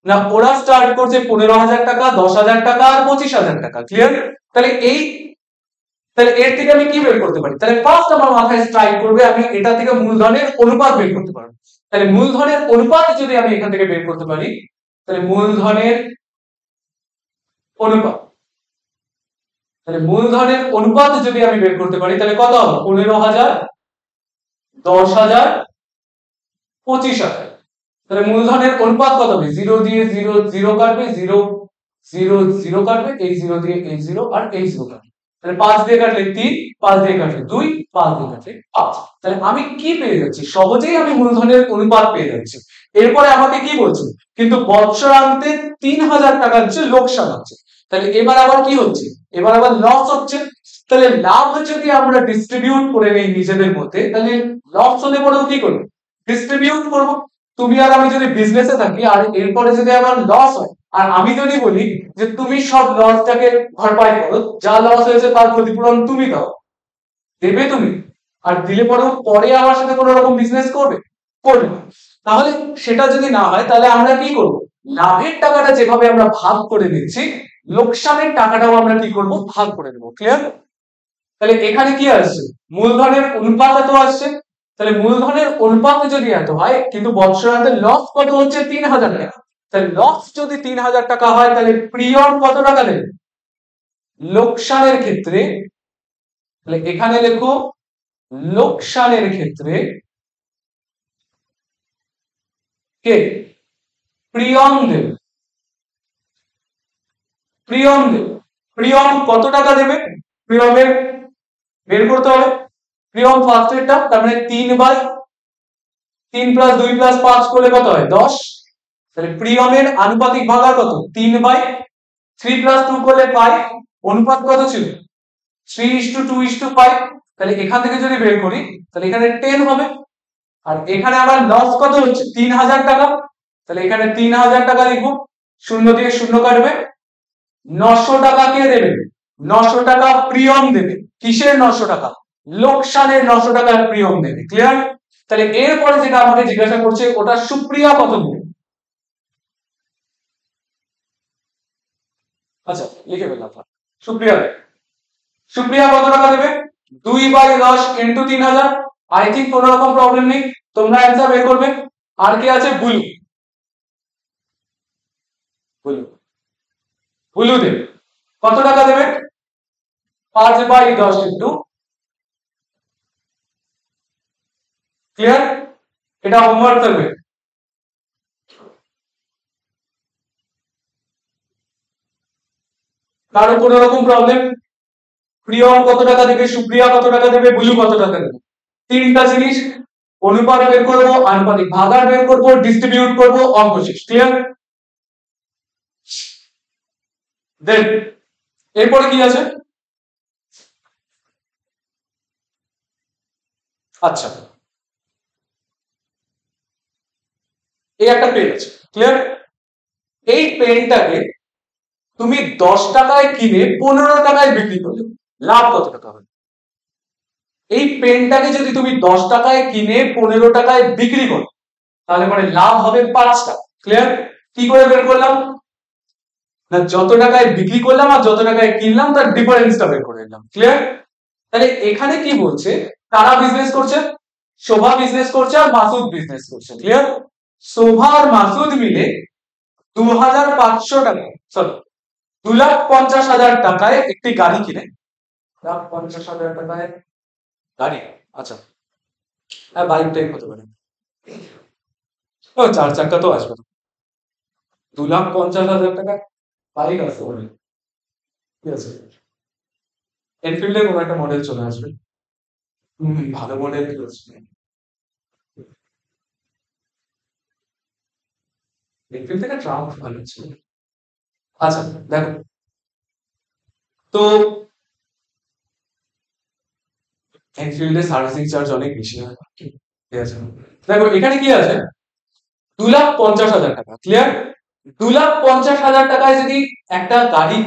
না ওরা স্টার্ট করছে 15,000 টাকা, 10,000 টাকা আর 25,000 টাকা। ক্লিয়ার? তাহলে এর থেকে আমি কি বের করতে পারি? তাহলে ফার্স্ট আমার মাথায় স্ট্রাইক করবে, আমি এটা থেকে মূলধনের অনুপাত বের করতে পারবো। তাহলে মূলধনের অনুপাত যদি আমি এখান থেকে বের করতে পারি, তাহলে মূলধনের অনুপাত যদি আমি বের করতে পারি, তাহলে কত হবে? 15,000, 10,000, 25,000। তাহলে মূলধনের অনুপাত কত হবে? 0 দিয়ে 0 0 কাটবে, 0 0 0 কাটবে, এই 0 দিয়ে এই 0 আর এই 0 কাটবে। তাহলে 5 দিয়ে কাটলে 3, 5 দিয়ে কাটলে 2, 5 দিয়ে কাটলে 5। তাহলে আমি কি পেয়ে যাচ্ছি? সহজেই আমি মূলধনের অনুপাত পেয়ে যাচ্ছি। এরপরে আমাকে কি বলছে? কিন্তু বৎসরান্তে 3,000 টাকার যে লোকসান হচ্ছে। তাহলে এবার আবার কি হচ্ছে? এবার আবার লস হচ্ছে। তাহলে লাভ যদি আমরা ডিস্ট্রিবিউট করে নেই নিজেদের মধ্যে, তাহলে লস হলে পরেও কি করবো? ডিস্ট্রিবিউট করবো। তুমি আর আমি যদি বিজনেসে থাকি আর এরপরে যদি আমার লস হয়, আর আমি যদি বলি যে তুমি সব লসটাকে ভরপাই করো, যা লস হয়েছে তার ক্ষতিপূরণ তুমি দাও, দেবে তুমি? আর দিলে পরেও পরে আমার সাথে কোনো রকম বিজনেস করবে না। তাহলে সেটা যদি না হয়, তাহলে আমরা কি করব? লাভের টাকাটা যেভাবে আমরা ভাগ করে দিচ্ছি, লোকসানের টাকাটাও আমরা কি করব? ভাগ করে দেবো। ক্লিয়ার? তাহলে এখানে কি আসছে? মূলধনের অনুপাত এত আসছে। তাহলে মূলধনের অনুপাত যদি এত হয়, কিন্তু বৎসরান্তে লস কত হচ্ছে? 3,000 টাকা। তাহলে লস যদি 3,000 টাকা হয়, তাহলে প্রিয়ম কত টাকা দেবে? লোকসানের ক্ষেত্রে, তাহলে এখানে লেখো লোকসানের ক্ষেত্রে কে? প্রিয়ম দেবে। প্রিয়ম কত টাকা দেবে? প্রিয়মের বের করতে হবে। প্রিয়ম ফার্স্টেরটা, তার মানে 3/3 প্লাস 2 প্লাস 5 করলে কত হয়? 10। তাহলে প্রিয়মের আনুপাতিক ভাগার কত 3/3 + 2 করলে 5, অনুপাত কত ছিল 3:2:5। তাহলে এখান থেকে যদি বের করি তাহলে এখানে 10 হবে, আর এখানে আমার লস কত হচ্ছে 3000 টাকা। তাহলে এখানে 3000 টাকা লিখবো, শূন্য দিয়ে শূন্য কাটবে। 900 টাকা কে দেবে 900 টাকা প্রিয়ম দেবে। কিসের 900 টাকা লোকসানের 900 টাকা প্রিয়ম দেবে। ক্লিয়ার? তাহলে এরপরে যেটা আমাকে জিজ্ঞাসা করছে ওটা সুপ্রিয়া কত দেবে। আচ্ছা লিখে ফেললাম। সুপ্রিয়া সুপ্রিয়া কত টাকা দেবে 2/10 ইন্টু 3000। আই থিঙ্ক কোনো রকম প্রবলেম নেই, তোমরা অ্যান্সার বের করবে। আর কে আছে বুলু, বুলু বুলু দেবে কত টাকা দেবে 5/10 ইন্টু। ক্লিয়ার? এটা হোমওয়ার্ক থাকবে। কারো কোনো রকম প্রবলেম? প্রিয়ম কত টাকা দেবে, সুপ্রিয়া কত টাকা দেবে, বুলু কত টাকা দেবে। তিনটা জিনিস, অনুপাত বের করবো, আনুপাতিক ভাগার বের করবো, ডিস্ট্রিবিউট করবো, অঙ্ক শেষ। ক্লিয়ার? দেন এরপরে কি আছে? আচ্ছা এই একটা পেন আছে। ক্লিয়ার? এই পেনটাকে তুমি 10 টাকায় কিনে 15 টাকায় বিক্রি করলে লাভ কত টাকা হবে? এই পেনটাকে যদি তুমি 10 টাকায় কিনে 15 টাকায় বিক্রি করো তাহলে মানে লাভ হবে 5 টাকা। ক্লিয়ার? কি করে বের করলাম না, যত টাকায় বিক্রি করলাম আর যত টাকায় কিনলাম তার ডিফারেন্সটা বের করে নিলাম। ক্লিয়ার? তাহলে এখানে কি বলছে, কারা বিজনেস করছে, শোভা বিজনেস করছে আর মাসুদ বিজনেস করছে। ক্লিয়ার? শোভা আর মাসুদ মিলে 2500 টাকা, সরি 2,50,000 টাকায় একটি গাড়ি কিনে, 2,50,000 টাকায় গাড়ি। আচ্ছা হ্যাঁ বাইকটাই হতে পারে, ও 4 চাকা তো আসবে না, 2,50,000 টাকা বাইক আসতে পারে। ঠিক আছে, এনফিল্ডের কোনো একটা মডেল চলে আসবে, ভালো মডেল কি আছে, এনফিল্ড থেকে ট্রাম্প ভালো ছিল। আচ্ছা দেখো তো এনফিল্ডের সার্ভিসিং চার্জ অনেক বেশি হয়। ঠিক আছে, দেখো এখানে কি আছে 2,50,000 টাকা। ক্লিয়ার? 2,50,000 টাকায় যদি একটা গাড়ি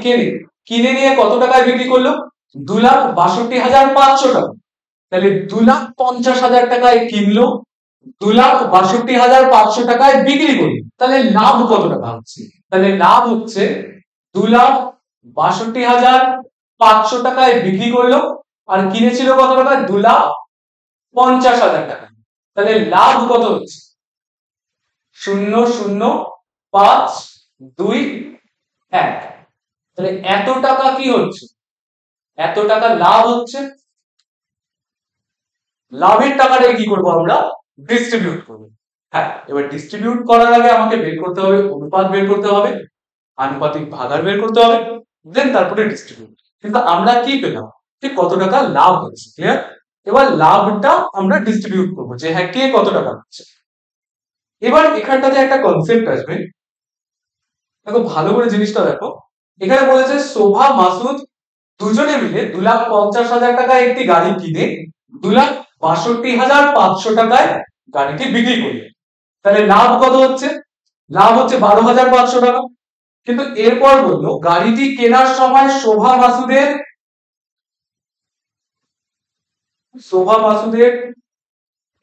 কিনে নিয়ে কত টাকায় বিক্রি করলো 2,62,500 টাকা। তাহলে 2,50,000 টাকায় কিনলো, 2,62,500 টাকায় বিক্রি করলো, তাহলে লাভ কত টাকা হচ্ছে? তাহলে লাভ হচ্ছে 2,62,500 টাকায় বিক্রি করলো আর কিনেছিল কত টাকা 2,50,000 টাকা। তাহলে লাভ কত হচ্ছে 0,0,5,2,1। তাহলে এত টাকা কি হচ্ছে, এত টাকা লাভ হচ্ছে। লাভের টাকাটা কি করবো আমরা ডিস্ট্রিবিউট করবো। হ্যাঁ এবার ডিস্ট্রিবিউট করার আগে আমাকে বের করতে হবে অনুপাত, বের করতে হবে আনুপাতিক ভাগার বের করতে হবে, দেন তারপরে ডিস্ট্রিবিউট। কিন্তু আমরা কি পেলাম ঠিক কত টাকা লাভ হচ্ছে। ক্লিয়ার? এবার লাভটা আমরা ডিস্ট্রিবিউট করবো যে হ্যাঁ কে কত টাকা পাচ্ছে। এবার এখানটাতে একটা কনসেপ্ট আসবে, দেখো ভালো করে জিনিসটা দেখো। এখানে বলেছে শোভা মাসুদ দুজনে মিলে 2,50,000 টাকায় একটি গাড়ি কিনে 2,62,500 টাকায় গাড়িটি বিক্রি করলে, তাহলে লাভ কত হচ্ছে, লাভ হচ্ছে 12,500 টাকা। কিন্তু এরপর বললো গাড়িটি কেনার সময় শোভা মাসুদের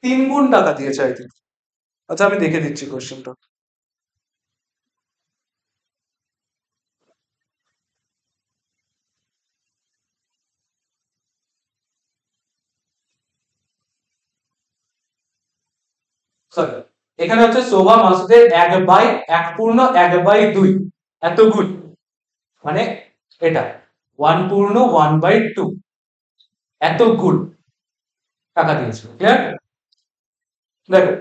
3 গুণ টাকা দিয়েছে আই থিঙ্ক। আচ্ছা আমি দেখে দিচ্ছি কোশ্চেনটা। সরি এখানে হচ্ছে শোভা মাসুদের 1/1 এত গুণ, মানে এটা 1/1/2 এত গুণ টাকা দিয়েছে। ক্লিয়ার? দেখো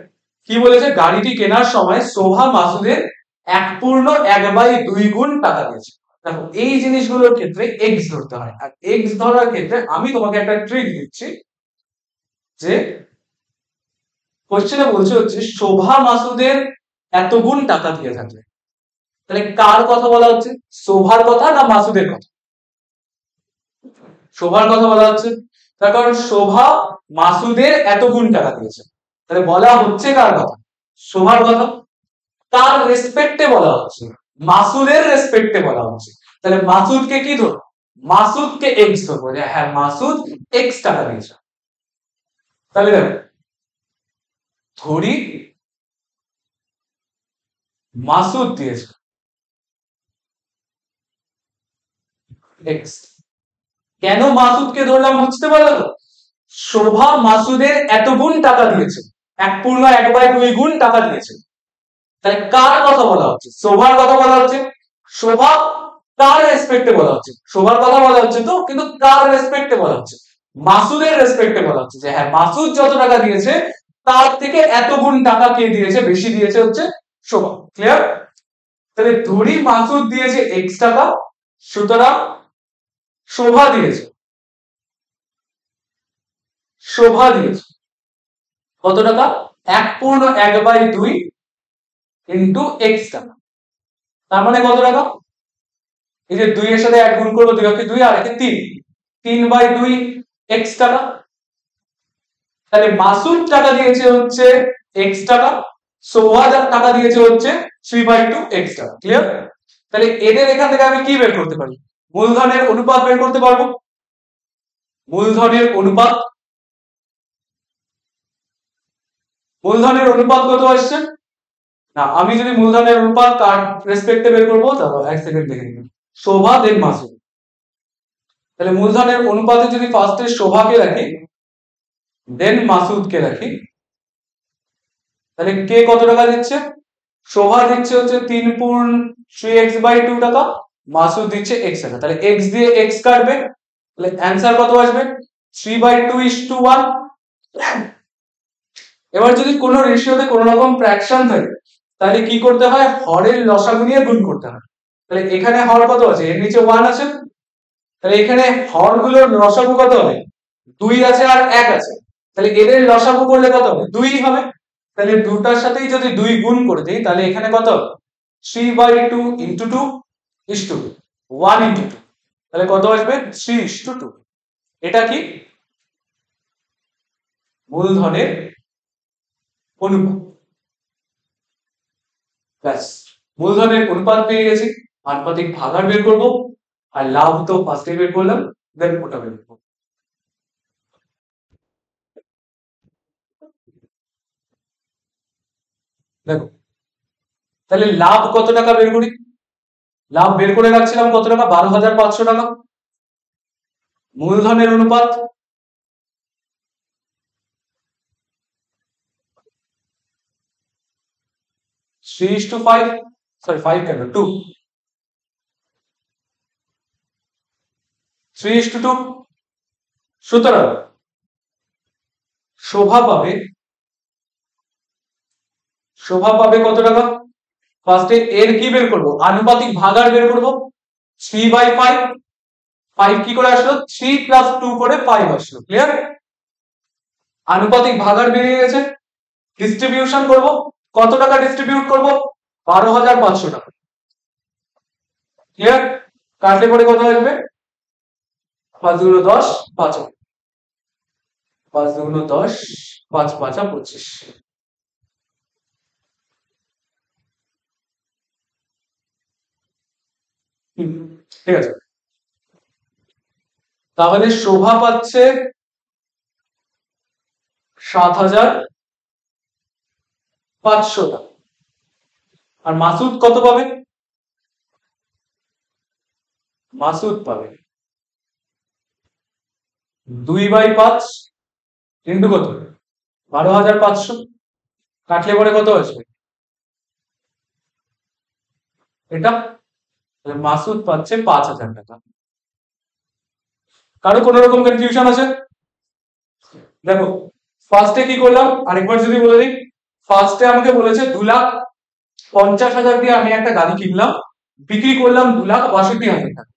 কি বলেছে, গাড়িটি কেনার সময় শোভা মাসুদের 1/1/2 গুণ টাকা দিয়েছে। দেখো এই জিনিসগুলোর ক্ষেত্রে এক্স ধরতে হয়, আর এক্স ধরার ক্ষেত্রে আমি তোমাকে একটা ট্রিক দিচ্ছি, যে কোশ্চেনে বলছে হচ্ছে শোভা মাসুদের এত গুণ টাকা দিয়ে থাকলে, তাহলে কার কথা বলা হচ্ছে? শোভার কথা না মাসুদের কথা? শোভার কথা বলা হচ্ছে। তার কারণ শোভা মাসুদের এত গুণ টাকা দিয়েছে, তাহলে বলা হচ্ছে কার কথা? শোভার কথা। তার রেসপেক্টে বলা হচ্ছে, মাসুদের রেসপেক্টে বলা হচ্ছে। তাহলে মাসুদকে কি ধরো? মাসুদকে এক্স ধরবো, যে হ্যাঁ মাসুদ এক্স টাকা দিয়েছে। তাহলে দেখো, ধরি মাসুদ দিয়েছে এক্স। কেন মাসুদকে ধরলাম বুঝতে পারলো তো? শোভা মাসুদের এত গুণ টাকা দিয়েছে, 1/2 গুণ টাকা দিয়েছে। তাহলে কার কথা বলা হচ্ছে? শোভার কথা বলা হচ্ছে। শোভা কার রেসপেক্টে বলা হচ্ছে? শোভার কথা বলা হচ্ছে তো, কিন্তু কার রেসপেক্টে বলা হচ্ছে? মাসুদের রেসপেক্টে বলা হচ্ছে, যে হ্যাঁ মাসুদ যত টাকা দিয়েছে তার থেকে এত গুণ টাকা কে দিয়েছে, বেশি দিয়েছে হচ্ছে শোভা। ক্লিয়ার? তাহলে ধরি মাসুদ দিয়েছে এক্স টাকা, সুতরাং শোভা দিয়েছে কত টাকা? 1/2 ইন্টু এক্স টাকা। তার মানে কত টাকা? এই যে 2 এর সাথে 1 গুণ করবো, 2 কে 2 আর একে 3, 3/2 এক্স টাকা। তাহলে মাসুদ টাকা দিয়েছে হচ্ছে এক্স টাকা, শোভা টাকা দিয়েছে হচ্ছে 3/2 এক্স টাকা। ক্লিয়ার? তাহলে এদের এখান থেকে আমি কি বের করতে পারি? মূলধনের অনুপাত বের করতে পারবো। মূলধনের অনুপাত কত আসছে না? আমি যদি মূলধনের অনুপাত কার রেসপেক্টে বের করবো, তাহলে এক সেকেন্ড দেখে নিন। শোভা দেন মাসুদ। তাহলে মূলধনের অনুপাতে যদি ফার্স্টে শোভাকে রাখি, দেন মাসুদকে রাখি, তাহলে কে কত টাকা দিচ্ছে? শোভা দিচ্ছে হচ্ছে 3/3x/2 টাকা, মাসুদ দিচ্ছে x টাকা। তাহলে x দিয়ে x কাটবে, তাহলে অ্যান্সার কত আসবে? 3/2:1। এবার যদি কোনো রেশিওতে কোনো রকম ফ্র্যাকশন থাকে, তাহলে কি করতে হয়? হরের লসাগু নিয়ে গুণ করতে হয়। তাহলে এখানে হর কত আছে? এর নিচে 1 আছে, তাহলে এখানে হরগুলোর লসাগু কত হবে? 2 আছে আর 1 আছে, তাহলে এদের লসাগু করলে কত হবে? 2 হবে। তাহলে দুটার সাথেই যদি 2 গুণ করে দিই, তাহলে এখানে কত? 3/2 ইন্টু 2 ইস টু 1 ইন্টু 2, তাহলে কত আসবে? 3:2। এটা কি? মূলধনের অনুপাত। ব্যাস, মূলধনের অনুপাত পেয়ে গেছি। আনুপাতিক ভাগাড় বের করব, আর লাভ তো ফার্স্টে বের করলাম, দেন ওটা বের করব। দেখো, তাহলে লাভ কত টাকা বের করি? লাভ বের করে রাখছিলাম কত টাকা? 12,500 টাকা। মূলধনের অনুপাত three is two five, sorry 5 কেন 2, 3:2। সুতরাং শোভা পাবে কত টাকা? ফার্স্টে এর কি বের করব? আনুপাতিক ভাগাড় বের করব। 3/5, 5 কি করে আসলো? 3 + 2 করে 5 আসলো। ক্লিয়ার? আনুপাতিক ভাগাড় বেরিয়ে গেছে। ডিস্ট্রিবিউশন করব, কত টাকা ডিস্ট্রিবিউট করব? 12,500 টাকা। ক্লিয়ার? কাটলে পরে কত আসবে? 5 × 10, 5, 5 × 10, 5 × 5 = 25। ঠিক আছে, তাহলে শোভা পাচ্ছে 7,500 টাকা, আর মাসুদ কত পাবে? মাসুদ পাবে 2/5 ইন্টু কত? 12,500। কাটলে পরে কত আসবে? এটা মাসুদ পাচ্ছে 5,000 টাকা। কারো কোন রকম কনফিউশন আছে? দেখো, ফার্স্টে কি করলাম আরেকবার যদি বলে দিই। ফার্স্টে আমাকে বলেছে 2,50,000 দিয়ে আমি একটা গাড়ি কিনলাম, বিক্রি করলাম 2,62,000 টাকা।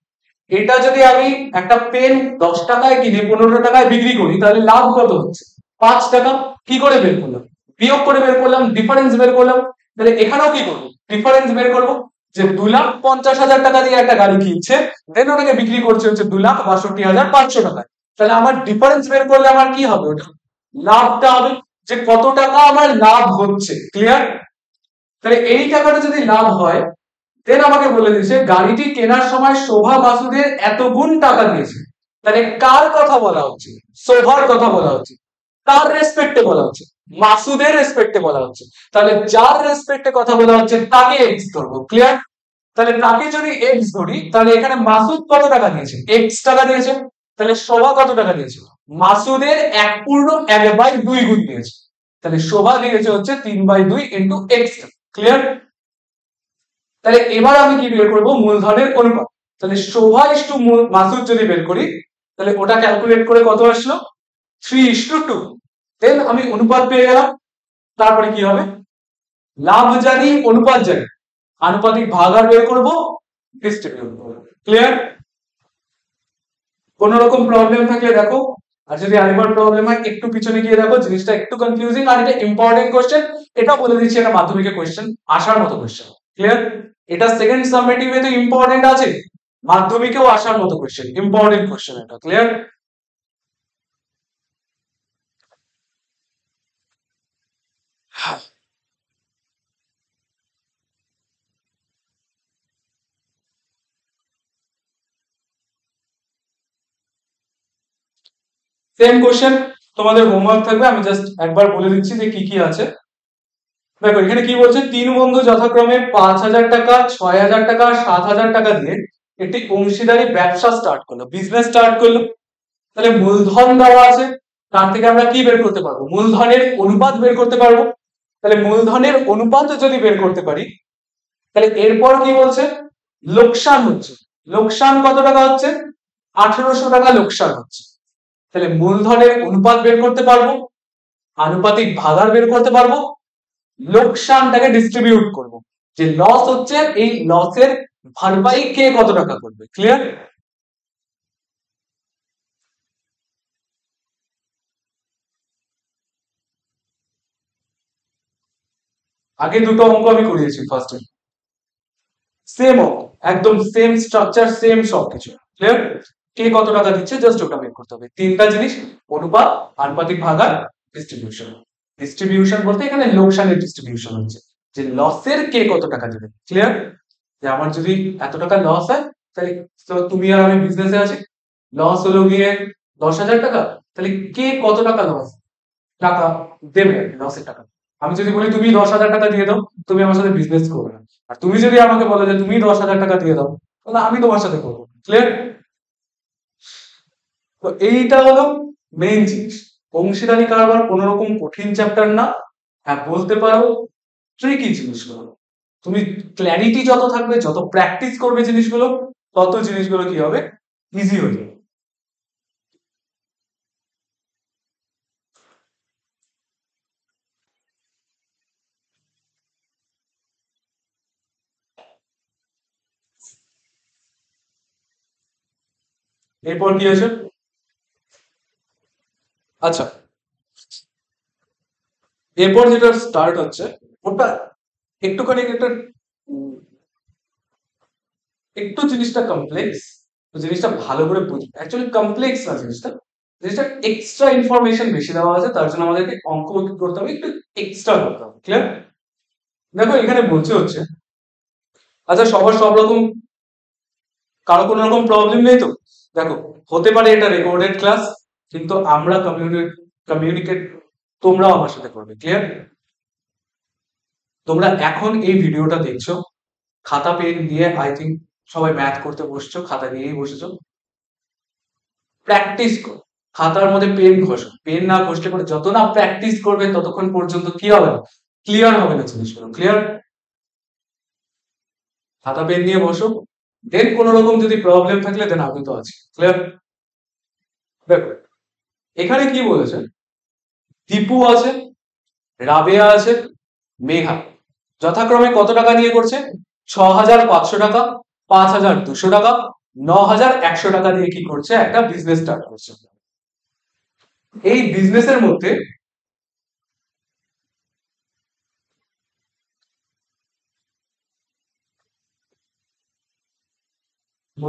এটা যদি আমি একটা পেন 10 টাকায় কিনে 15 টাকায় বিক্রি করি, তাহলে লাভ কত হচ্ছে? 5 টাকা। কি করে বের করলাম? বিয়োগ করে বের করলাম, ডিফারেন্স বের করলাম। তাহলে এখানেও কি করবো, ডিফারেন্স বের করবো, যে 2,50,000 টাকা দিয়ে একটা গাড়ি কিনছে, দেন ওটাকে বিক্রি করছে হচ্ছে 2,62,500 টাকায়। তাহলে আমার ডিফারেন্স বের করলে আমার কি হবে, ওটা লাভটা হবে, যে কত টাকা আমার লাভ হচ্ছে। ক্লিয়ার? তাহলে এই টাকাটা যদি লাভ হয়, দেন আমাকে বলে দিয়েছে গাড়িটি কেনার সময় শোভা মাসুদের এত গুণ টাকা দিয়েছে। তাহলে কার কথা বলা হচ্ছে, শোভার কথা বলা হচ্ছে, কার রেসপেক্টে বলা হচ্ছে, মাসুদের রেসপেক্টে বলা হচ্ছে। তাহলে যার রেসপেক্টে কথা বলা হচ্ছে তাকে এক্স ধরবো। ক্লিয়ার? তাহলে তাকে যদি এক্স ধরি, তাহলে এখানে মাসুদ কত টাকা দিয়েছে, এক্স টাকা দিয়েছে। তাহলে শোভা কত টাকা দিয়েছে, মাসুদের 1/2 গুণ দিয়েছে। তাহলে শোভা দিয়েছে হচ্ছে 3/2 ইন্টু এক্স। ক্লিয়ার? তাহলে এবার আমি কি বের করবো, মূলধনের অনুপাত। তাহলে শোভা ইস্টু মাসুদ যদি বের করি, তাহলে ওটা ক্যালকুলেট করে কত আসলো, 3:2। দেন আমি অনুপাত পেয়ে গেলাম। তারপরে কি হবে, লাভ জানি অনুপাত জানি, আনুপাতিক ভাগার বের করবো, ডিস্ট্রিবিউট করবো। ক্লিয়ার? কোন রকম প্রবলেম থাকলে দেখো, আর যদি আরেকবার প্রবলেম হয় একটু পিছনে গিয়ে দেখো, জিনিসটা একটু কনফিউজিং, আর এটা ইম্পর্টেন্ট কোশ্চেন। এটা বলে দিচ্ছি, এটা মাধ্যমিকের কোশ্চেন, আসার মতো কোশ্চেন। ক্লিয়ার? এটা সেকেন্ড সামেটিভে তো ইম্পর্টেন্ট আছে, মাধ্যমিকেও আসার মতো কোশ্চেন, ইম্পর্টেন্ট কোশ্চেন এটা। ক্লিয়ার? সেম কোশ্চেন, তোমাদের হোমওয়ার্ক থাকবে, আমি জাস্ট একবার বলে দিচ্ছি যে কি কি আছে। দেখো এখানে কি বলছে, তিন বন্ধু যথাক্রমে 5,000 টাকা, 6,000 টাকা, 7,000 টাকা দিয়ে একটি অংশীদারি ব্যবসা স্টার্ট করলো, বিজনেস স্টার্ট করলো। তাহলে মূলধন দেওয়া আছে, তার থেকে আমরা কি বের করতে পারবো, মূলধনের অনুপাত বের করতে পারবো। তাহলে মূলধনের অনুপাত যদি বের করতে পারি, তাহলে এরপর কি বলছে, লোকসান হচ্ছে, লোকসান কত টাকা হচ্ছে, 1,800 টাকা লোকসান হচ্ছে। তাহলে মূলধনের অনুপাত বের করতে পারবো, আনুপাতিক ভাগার বের করতে পারবো, লোকসানটাকে ডিস্ট্রিবিউট করব, যে লস হচ্ছে এই লসের ভরপাই কে কত টাকা করবে। ক্লিয়ার? আগে দুটো অঙ্ক আমি করিয়েছি ফার্স্টে, সেম অঙ্ক, একদম সেম স্ট্রাকচার, সেম সবকিছু। ক্লিয়ার? কে কত টাকা দিচ্ছে, জাস্ট ওটা বের করতে হবে। তিনটা জিনিস, অনুপাত, আনুপাতিক ভাগার, ডিস্ট্রিবিউশন। ডিস্ট্রিবিউশন বলতে এখানে লোকসানের ডিস্ট্রিবিউশন হচ্ছে, যে লসের কে কত টাকা দেবে। ক্লিয়ার? যে আমার যদি এত টাকা লস হয়, তাহলে তুমি আর আমি বিজনেসে আছি, লস হলো গিয়ে 10,000 টাকা, তাহলে কে কত টাকা লস টাকা দেবে লসের টাকা। আমি যদি বলি তুমি 10,000 টাকা দিয়ে দাও, তুমি আমার সাথে বিজনেস করবে না। আর তুমি যদি আমাকে বলো যে তুমি 10,000 টাকা দিয়ে দাও, তাহলে আমি তোমার সাথে করবো। ক্লিয়ার? তো এইটা হলো মেইন জিনিস। অংশীদারি কারবার কোন রকম কঠিন চ্যাপ্টার না, হ্যাঁ বলতে পারো ট্রিকি জিনিসগুলো। তুমি ক্ল্যারিটি যত থাকবে, যত প্র্যাকটিস করবে জিনিসগুলো, তত জিনিসগুলো কি হবে, ইজি হয়ে যাবে। এরপর কি আছে, আচ্ছা এরপর যেটা স্টার্ট হচ্ছে, ওটা একটুখানি একটা একটু জিনিসটা কমপ্লেক্স, তো জিনিসটা ভালো করে বুঝবে। অ্যাকচুয়ালি কমপ্লেক্স না জিনিসটা, জিনিসটা এক্সট্রা ইনফরমেশন বেশি দেওয়া আছে, তার জন্য আমাদেরকে অঙ্ক করতে হবে, একটু এক্সট্রা করতে হবে। ক্লিয়ার? দেখো এখানে বলছে হচ্ছে, আচ্ছা সবার সব রকম, কারো কোনো রকম প্রবলেম নেই তো? দেখো হতে পারে এটা রেকর্ডেড ক্লাস, কিন্তু আমরা কমিউনিকেট তোমরাও আমার সাথে করবে। ক্লিয়ার? তোমরা এখন এই ভিডিওটা দেখছো, খাতা পেন নিয়ে আই থিঙ্ক সবাই ম্যাথ করতে বসছো, খাতা নিয়েই বসেছো। প্র্যাকটিস করো, খাতার মধ্যে পেন ঘষো, পেন না ঘষলে পরে যত না প্র্যাকটিস করবে ততক্ষণ পর্যন্ত কি হবে না, ক্লিয়ার হবে না জিনিসগুলো। ক্লিয়ার? খাতা পেন নিয়ে বসো, দেন কোন রকম যদি প্রবলেম থাকলে দেন আমি তো আছি। ক্লিয়ার? দেখো এখানে কি বলেছে, দীপু আছে, রাবেয়া আছে, মেঘা যথাক্রমে কত টাকা নিয়ে করছে, 6,500 টাকা, 5,200 টাকা, 9,100 টাকা দিয়ে কি করছে, একটা বিজনেস স্টার্ট করছে। এই বিজনেসের মধ্যে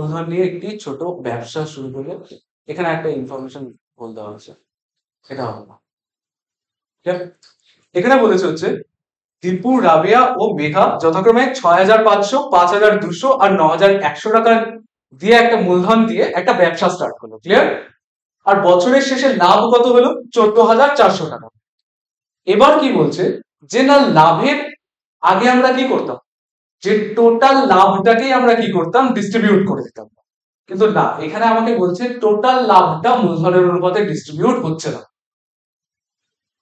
মূলধন নিয়ে একটি ছোট ব্যবসা শুরু করলে, এখানে একটা ইনফরমেশন বলতে হচ্ছে, এটা হবে না। ঠিক আছে? এখানে বলেছে হচ্ছে দীপু, রাবেয়া ও মেঘা যথাক্রমে 6,500, 5,200 আর 9,100 টাকা দিয়ে একটা মূলধন দিয়ে একটা ব্যবসা স্টার্ট করলো। ক্লিয়ার? আর বছরের শেষে লাভ কত হলো? 14,400 টাকা। এবার কি বলছে যে না, লাভের আগে আমরা কি করতাম, যে টোটাল লাভটাকেই আমরা কি করতাম, ডিস্ট্রিবিউট করে দিতাম। কিন্তু না, এখানে আমাকে বলছে টোটাল লাভটা মূলধনের অনুপাতে ডিস্ট্রিবিউট হচ্ছে না।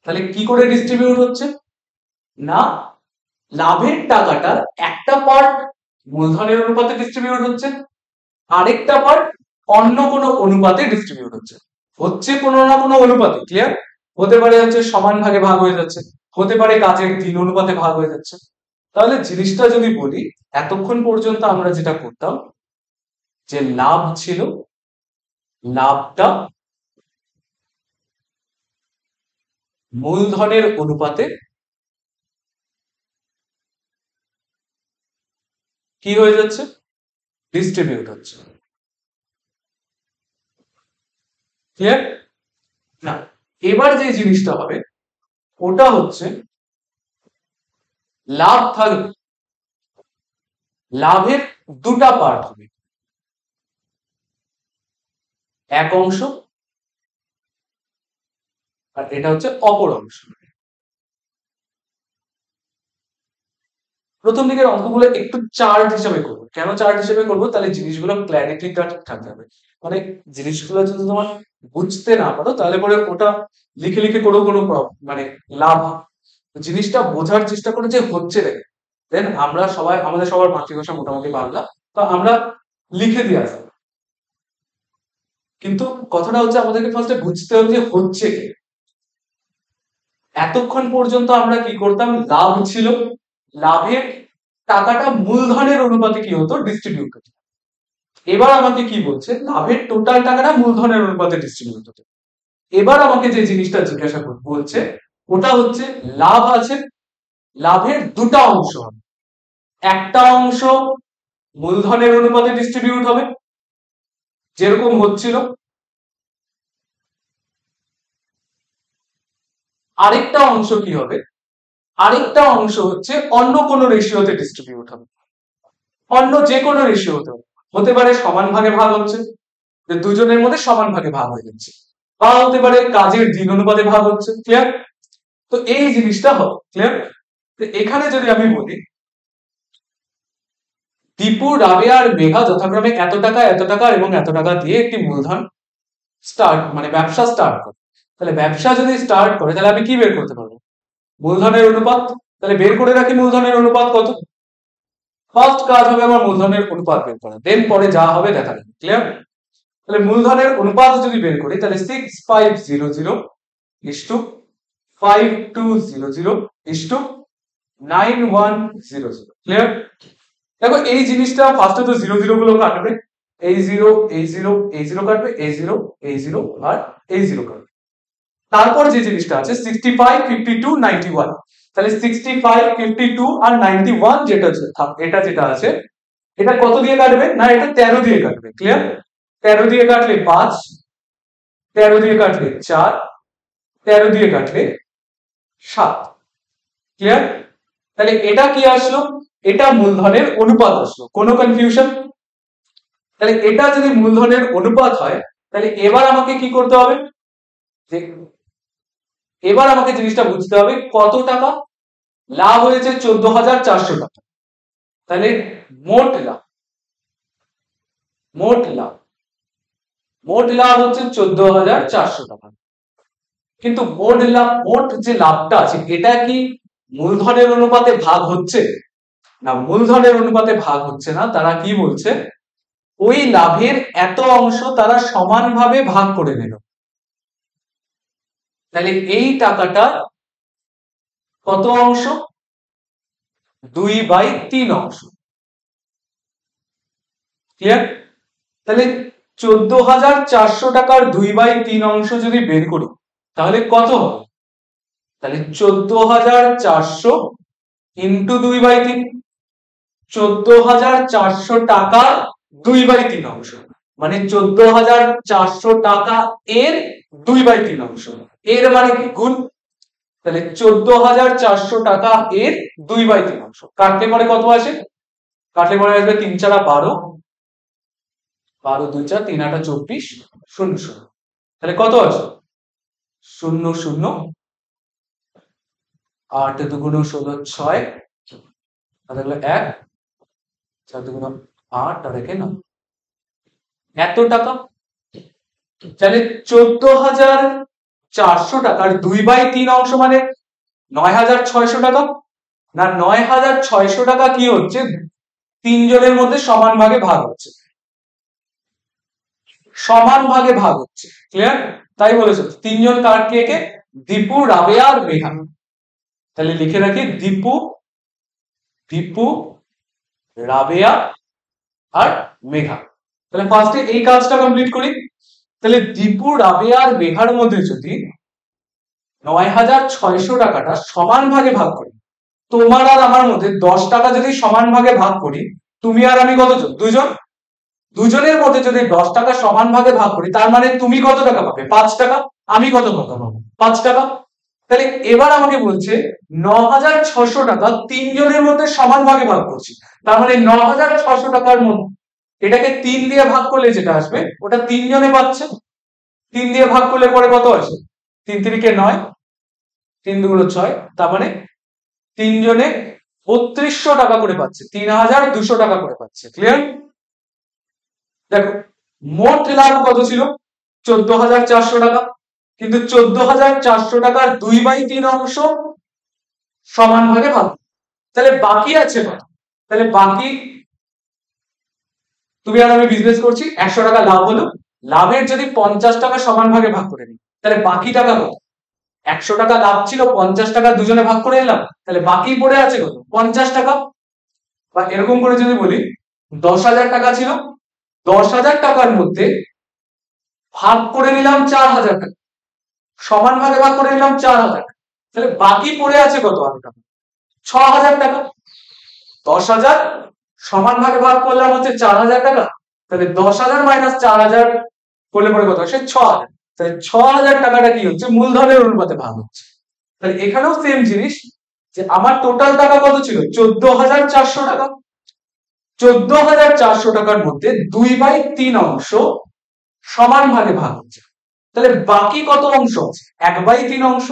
তাহলে কি করে ডিস্ট্রিবিউট হচ্ছে না, লাভের টাকাটা একটা পার্ট মূলধনের অনুপাতে ডিস্ট্রিবিউট হচ্ছে, আরেকটা পার্ট অন্য কোনো অনুপাতে ডিস্ট্রিবিউট হচ্ছে। হচ্ছে কোনো না কোনো অনুপাতে। ক্লিয়ার? হতে পারে হচ্ছে সমান ভাগে ভাগ হয়ে যাচ্ছে, হতে পারে কাজের দিন অনুপাতে ভাগ হয়ে যাচ্ছে। তাহলে জিনিসটা যদি বলি, এতক্ষণ পর্যন্ত আমরা যেটা করতাম, যে লাভ ছিল, লাভটা মূলধনের অনুপাতে কি হয়ে যাচ্ছে, ডিস্ট্রিবিউট হচ্ছে। ক্লিয়ার? না, এবার যে জিনিসটা হবে ওটা হচ্ছে লাভ থাকবে, লাভের দুটা পার্ট হবে, এক অংশ আর এটা হচ্ছে অপর অংশ। প্রথম দিকের অঙ্কগুলো একটু চার্ট হিসেবে করবো। কেন চার্ট হিসেবে করবো? তাহলে জিনিসগুলো ক্ল্যারিটি থাকতে হবে। মানে জিনিসগুলো যদি তোমার বুঝতে না পারো, তাহলে পরে ওটা লিখে লিখে করেও কোনো মানে লাভ, জিনিসটা বোঝার চেষ্টা করো যে হচ্ছে রে। দেন আমরা সবাই, আমাদের সবার মাতৃভাষা মোটামুটি বাংলা, তো আমরা লিখে দিয়ে আসবো। কিন্তু কথাটা হচ্ছে আমাদেরকে ফার্স্টে বুঝতে হবে যে হচ্ছে কি। এতক্ষণ পর্যন্ত আমরা কি করতাম, লাভ ছিল, লাভের টাকাটা মূলধনের অনুপাতে কি হতো, ডিস্ট্রিবিউট হতো। এবার আমাকে কি বলছে, লাভের টোটাল টাকাটা মূলধনের অনুপাতে ডিস্ট্রিবিউট হতো। এবার আমাকে যে জিনিসটা জিজ্ঞাসা বলছে ওটা হচ্ছে লাভ আছে, লাভের দুটা অংশ হবে, একটা অংশ মূলধনের অনুপাতে ডিস্ট্রিবিউট হবে যেরকম হচ্ছিল, আরেকটা অংশ কি হবে, আরেকটা অংশ হচ্ছে অন্য কোনো রেশিওতে ডিস্ট্রিবিউট হবে। অন্য যে কোনো রেশিও হতে পারে সমান ভাগে ভাগ হচ্ছে, যে দুজনের মধ্যে সমান ভাগে ভাগ হয়ে যাচ্ছে, বা হতে পারে কাজের দিন অনুপাতে ভাগ হচ্ছে। ক্লিয়ার? তো এই জিনিসটা হবে। ক্লিয়ার? তো এখানে যদি আমি বলি দীপু, রাবেয়া আর মেঘা যথাক্রমে এত টাকা, এত টাকা এবং এত টাকা দিয়ে একটি মূলধন স্টার্ট, মানে ব্যবসা স্টার্ট করে। তাহলে ব্যবসা যদি স্টার্ট করে, তাহলে আমি কি বের করতে পারবো, মূলধনের অনুপাত। তাহলে বের করে রাখি মূলধনের অনুপাত কত। ফার্স্ট কাজ হবে আমার মূলধনের অনুপাত বের করা, দেন পরে যা হবে দেখা যাবে। ক্লিয়ার? তাহলে মূলধনের অনুপাত যদি বের করি, তাহলে 6500 is to 5200 is to 9100। Clear? দেখো এই জিনিসটা ফার্স্টে তো জিরো জিরো গুলো কাটবে, এই জিরো, এই জিরো, এই জিরো কাটবে, এই জিরো, এই জিরো আর এই জিরো কাটবে। তারপর যে জিনিসটা আছে 65, 52, 91, তাহলে 65, 52 আর 91 যেটা আছে, এটা যেটা আছে, এটা কত দিয়ে কাটবে না, এটা 13 দিয়ে কাটবে। ক্লিয়ার? 13 দিয়ে কাটলে 5, 13 দিয়ে কাটলে 4, 13 দিয়ে কাটলে 7। ক্লিয়ার? তাহলে এটা কি আসলো, এটা মূলধনের অনুপাত আসলো। কোনো কনফিউশন? তাহলে এটা যদি মূলধনের অনুপাত হয়, তাহলে এবার আমাকে কি করতে হবে, যে এবার আমাকে জিনিসটা বুঝতে হবে কত টাকা লাভ হয়েছে, 14,400 টাকা। তাহলে মোট লাভ, মোট লাভ, মোট লাভ হচ্ছে 14,400 টাকা। কিন্তু মোট লাভ, মোট যে লাভটা আছে, এটা কি মূলধনের অনুপাতে ভাগ হচ্ছে না, মূলধনের অনুপাতে ভাগ হচ্ছে না। তারা কি বলছে, ওই লাভের এত অংশ তারা সমানভাবে ভাগ করে নিল। তাহলে এই টাকাটা কত অংশ, 2/3 অংশ। ক্লিয়ার? তাহলে 14,400 টাকার 2/3 অংশ যদি বের করি, তাহলে কত হবে, তাহলে 14,400 ইন্টু 2/3, 14,400 টাকার 2/3 অংশ, মানে 14,400 টাকা এর 2/3 অংশ। এর মানে কি গুণ, তাহলে 14,400 টাকা এর 2/3 অংশ। কাটলে পরে কত আসে? কাটলে পরে আসবে 3 4 12, 12 2 4 3 8 24, 0 0। তাহলে কত আছে? 0 0, 8 2 16 6, তাহলে 1, 4 2 8 আর 1 9, এত টাকা। তাহলে 14,400 টাকার 2/3 অংশ মানে 9,600 টাকা, না 9,600 টাকা কি হচ্ছে? তিনজনের মধ্যে সমান ভাগে ভাগ হচ্ছে, সমান ভাগে ভাগ হচ্ছে। ক্লিয়ার? তাই বলেছে তিনজন কার কে কে? দীপু, রাবেয়া আর মেঘা। তাহলে লিখে রাখি দীপু, দীপু, রাবেয়া আর মেঘা। তাহলে ফার্স্টে এই কাজটা কমপ্লিট করি। তাহলে দীপু, রাবেয়া আর মেঘার মধ্যে যদি 9,600 টাকাটা সমান ভাগে ভাগ করি, তোমার আর আমার মধ্যে 10 টাকা যদি সমান ভাগে ভাগ করি, তুমি আর আমি কতজন? দুজন। দুজনের মধ্যে যদি 10 টাকা সমান ভাগে ভাগ করি, তার মানে তুমি কত টাকা পাবে? 5 টাকা। আমি কত টাকা পাবো? 5 টাকা। তাহলে এবার আমাকে বলছে 9,600 টাকা তিনজনের মধ্যে সমান ভাগে ভাগ করছি, তার মানে 9,600 টাকার মধ্যে এটাকে 3 দিয়ে ভাগ করলে যেটা আসবে ওটা তিনজনে পাচ্ছে। 3 দিয়ে ভাগ করলে পরে কত আসে? 3 3 9, 3 2 6, তার মানে তিনজনে 3200 টাকা করে পাচ্ছে, 3,200 টাকা করে পাচ্ছে। ক্লিয়ার? দেখো মোট লাভ কত ছিল? 14,400 টাকা, কিন্তু 14,400 টাকার 2/3 অংশ সমান ভাগে ভাগ, তাহলে বাকি আছে কত? তাহলে বাকি, তুমি আর আমি বিজনেস করছি, 100 টাকা লাভ হলো, লাভের যদি 50 টাকা সমান ভাগে ভাগ করে নিই, তাহলে বাকি টাকা কত? 100 টাকা লাভ ছিল, 50 টাকা দুজনে ভাগ করে নিলাম, তাহলে বাকি পড়ে আছে কত? 50 টাকা। বা এরকম করে যদি বলি 10,000 টাকা ছিল, 10,000 টাকার মধ্যে ভাগ করে নিলাম 4,000 টাকা, সমান ভাগে ভাগ করে নিলাম 4,000 টাকা, তাহলে বাকি পড়ে আছে কত? আরো টাকা 6,000 টাকা। 10,000 সমান ভাগে ভাগ করলাম হচ্ছে 4,000 টাকা, তাহলে 10,000 মাইনাস 4,000 করলে পরে কত আসে? 6,000। তাহলে 6,000 টাকাটা কি হচ্ছে? মূলধনের অনুপাতে ভাগ হচ্ছে। তাহলে এখানেও সেম জিনিস, যে আমার টোটাল টাকা কত ছিল? 14,400 টাকা। 14,400 টাকার মধ্যে 2/3 অংশ সমান ভাগে ভাগ হচ্ছে, তাহলে বাকি কত অংশ আছে? 1/3 অংশ।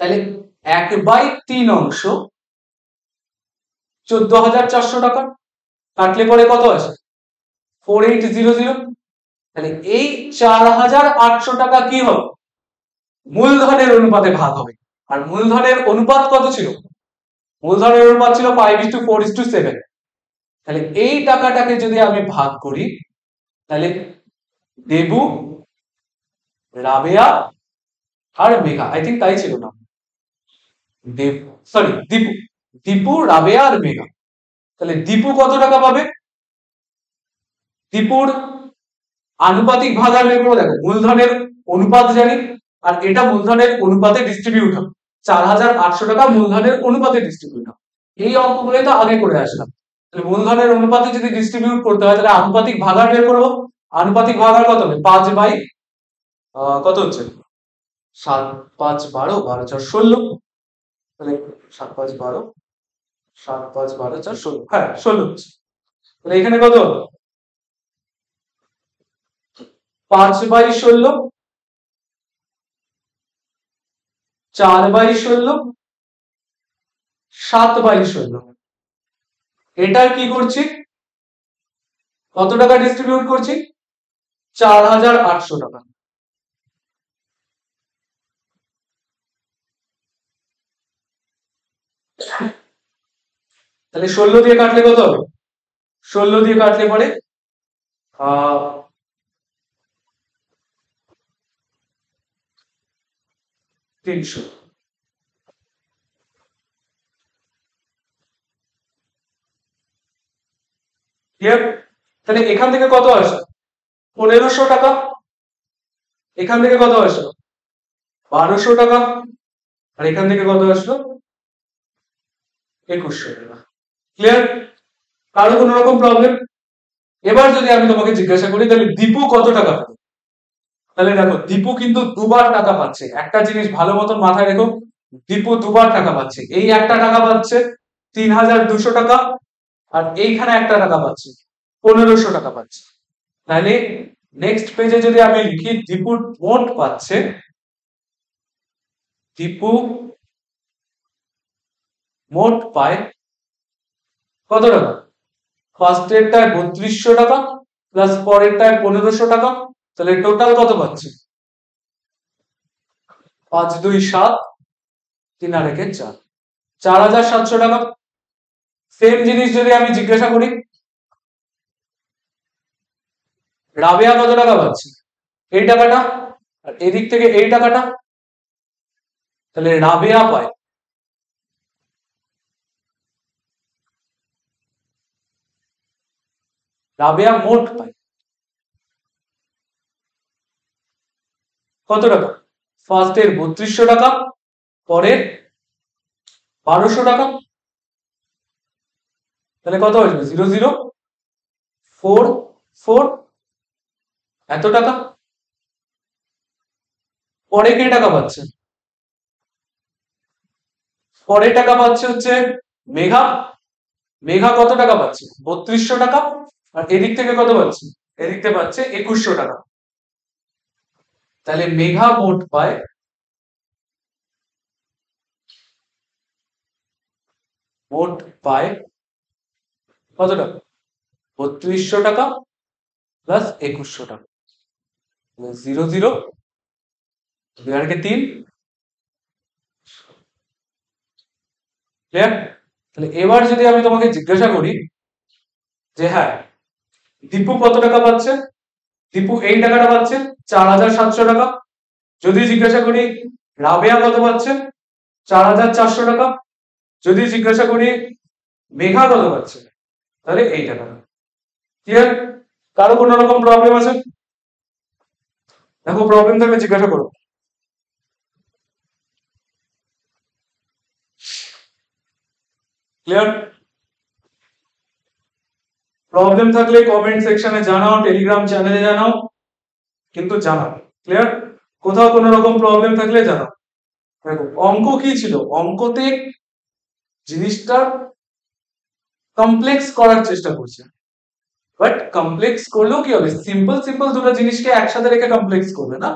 তাহলে 1/3 অংশ 14,400 টাকা, কাটলে পরে কত আছে? 4800। তাহলে এই 4,800 টাকা কি হবে? মূলধনের অনুপাতে ভাগ হবে। আর মূলধনের অনুপাত কত ছিল? মূলধনের অনুপাত ছিল 5:4:7। তাহলে এই টাকাটাকে যদি আমি ভাগ করি, তাহলে দেবু, রাবেয়া আর মেঘা, আই থিঙ্ক তাই ছিল না, দেব সরি দীপু, দীপু, রাবেয়া আর মেঘা। তাহলে দীপু কত টাকা পাবে? দীপুর আনুপাতিক ভাগার বের করবো। দেখো মূলধনের অনুপাত জানি, আর এটা মূলধনের অনুপাতে ডিস্ট্রিবিউট হবে। 4,800 টাকা মূলধনের অনুপাতে ডিস্ট্রিবিউট হবে। এই অঙ্কগুলো তো আগে করে আসলাম। তাহলে মূলধনের অনুপাতে যদি ডিস্ট্রিবিউট করতে হয়, তাহলে আনুপাতিক ভাগার বের করবো। আনুপাতিক ভাগার কত হবে? 5 বাই কত হচ্ছে? 7 5 12, 12 4 16। তাহলে 7 5 12, 7 5 12 4 16, হ্যাঁ 16 হচ্ছে। তাহলে এখানে কত? 5/16, 4/16, 7/16। এটার কি করছি? কত টাকা ডিস্ট্রিবিউট করছি? 4,800 টাকা। তাহলে 16 দিয়ে কাটলে কত হবে? 16 দিয়ে কাটলে পরে 300। তাহলে এখান থেকে কত আসে? 1,500 টাকা। এখান থেকে কত আসলো? 1,200 টাকা। আর এখান থেকে কত আসলো? 2,100 টাকা। ক্লিয়ার? কারো কোনো রকম প্রবলেম? এবার যদি আমি তোমাকে জিজ্ঞাসা করি তাহলে দীপু কত টাকা পাবে, তাহলে দেখো দীপু কিন্তু দুবার টাকা পাচ্ছে। একটা জিনিস ভালো মতন মাথায় রেখো, দীপু দুবার টাকা পাচ্ছে। এই একটা টাকা পাচ্ছে 3200 টাকা, আর এইখানে একটা টাকা পাচ্ছে 1500 টাকা পাচ্ছে। তাহলে নেক্সট পেজে যদি আমি লিখি দীপু মোট পাচ্ছে, দীপু মোট পায় কত টাকা? ফার্স্টেরটায় 3200 টাকা প্লাস পরেরটায় 1500 টাকা, তাহলে টোটাল কত পাচ্ছে? 5 2 7, 3 আর 1 4, 4700 টাকা। সেম জিনিস যদি আমি জিজ্ঞাসা করি রাবেয়া কত টাকা পাচ্ছে, এই টাকাটা, আর এদিক থেকে এই টাকাটা, তাহলে রাবেয়া পায় রাবেয়া মোট পায় কত টাকা? ফার্স্টের 3200 টাকা, পরের 1200 টাকা, তাহলে কত আসবে? 0044 এত টাকা। পরে কে টাকা পাচ্ছে? পরে টাকা পাচ্ছে হচ্ছে মেঘা। মেঘা কত টাকা পাচ্ছে? 3200 টাকা, আর এদিক থেকে কত পাচ্ছে? এদিক থেকে পাচ্ছে 2100 টাকা। তাহলে মেঘা মোট পায় কত টাকা? 3200 টাকা প্লাস 2100 টাকা, 00 2 3। ক্লিয়ার? তাহলে এবার যদি আমি তোমাকে জিজ্ঞাসা করি যে হ্যাঁ দীপু কত টাকা পাচ্ছে, দীপু এই টাকাটা পাচ্ছে 4700 টাকা। যদি জিজ্ঞাসা করি রাবেয়া কত পাচ্ছে, 4400 টাকা। যদি জিজ্ঞাসা করি মেঘা কত পাচ্ছে, তাহলে এই টাকাটা। ক্লিয়ার? কারো কোনো রকম প্রবলেম আছে? দেখো প্রবলেম থাকলে জিজ্ঞাসা করো। ক্লিয়ার? প্রবলেম থাকলে কমেন্ট সেকশনে জানাও, টেলিগ্রাম চ্যানেলে জানাও, কিন্তু জানাও। ক্লিয়ার? কোথাও কোনো রকম প্রবলেম থাকলে জানাও। দেখো অঙ্ক কি ছিল, অঙ্কতে জিনিসটা কমপ্লেক্স করার চেষ্টা করছে, বাট কমপ্লেক্স করলেও কি হবে, সিম্পল সিম্পল দুটো জিনিসকে একসাথে রেখে কমপ্লেক্স করবে না।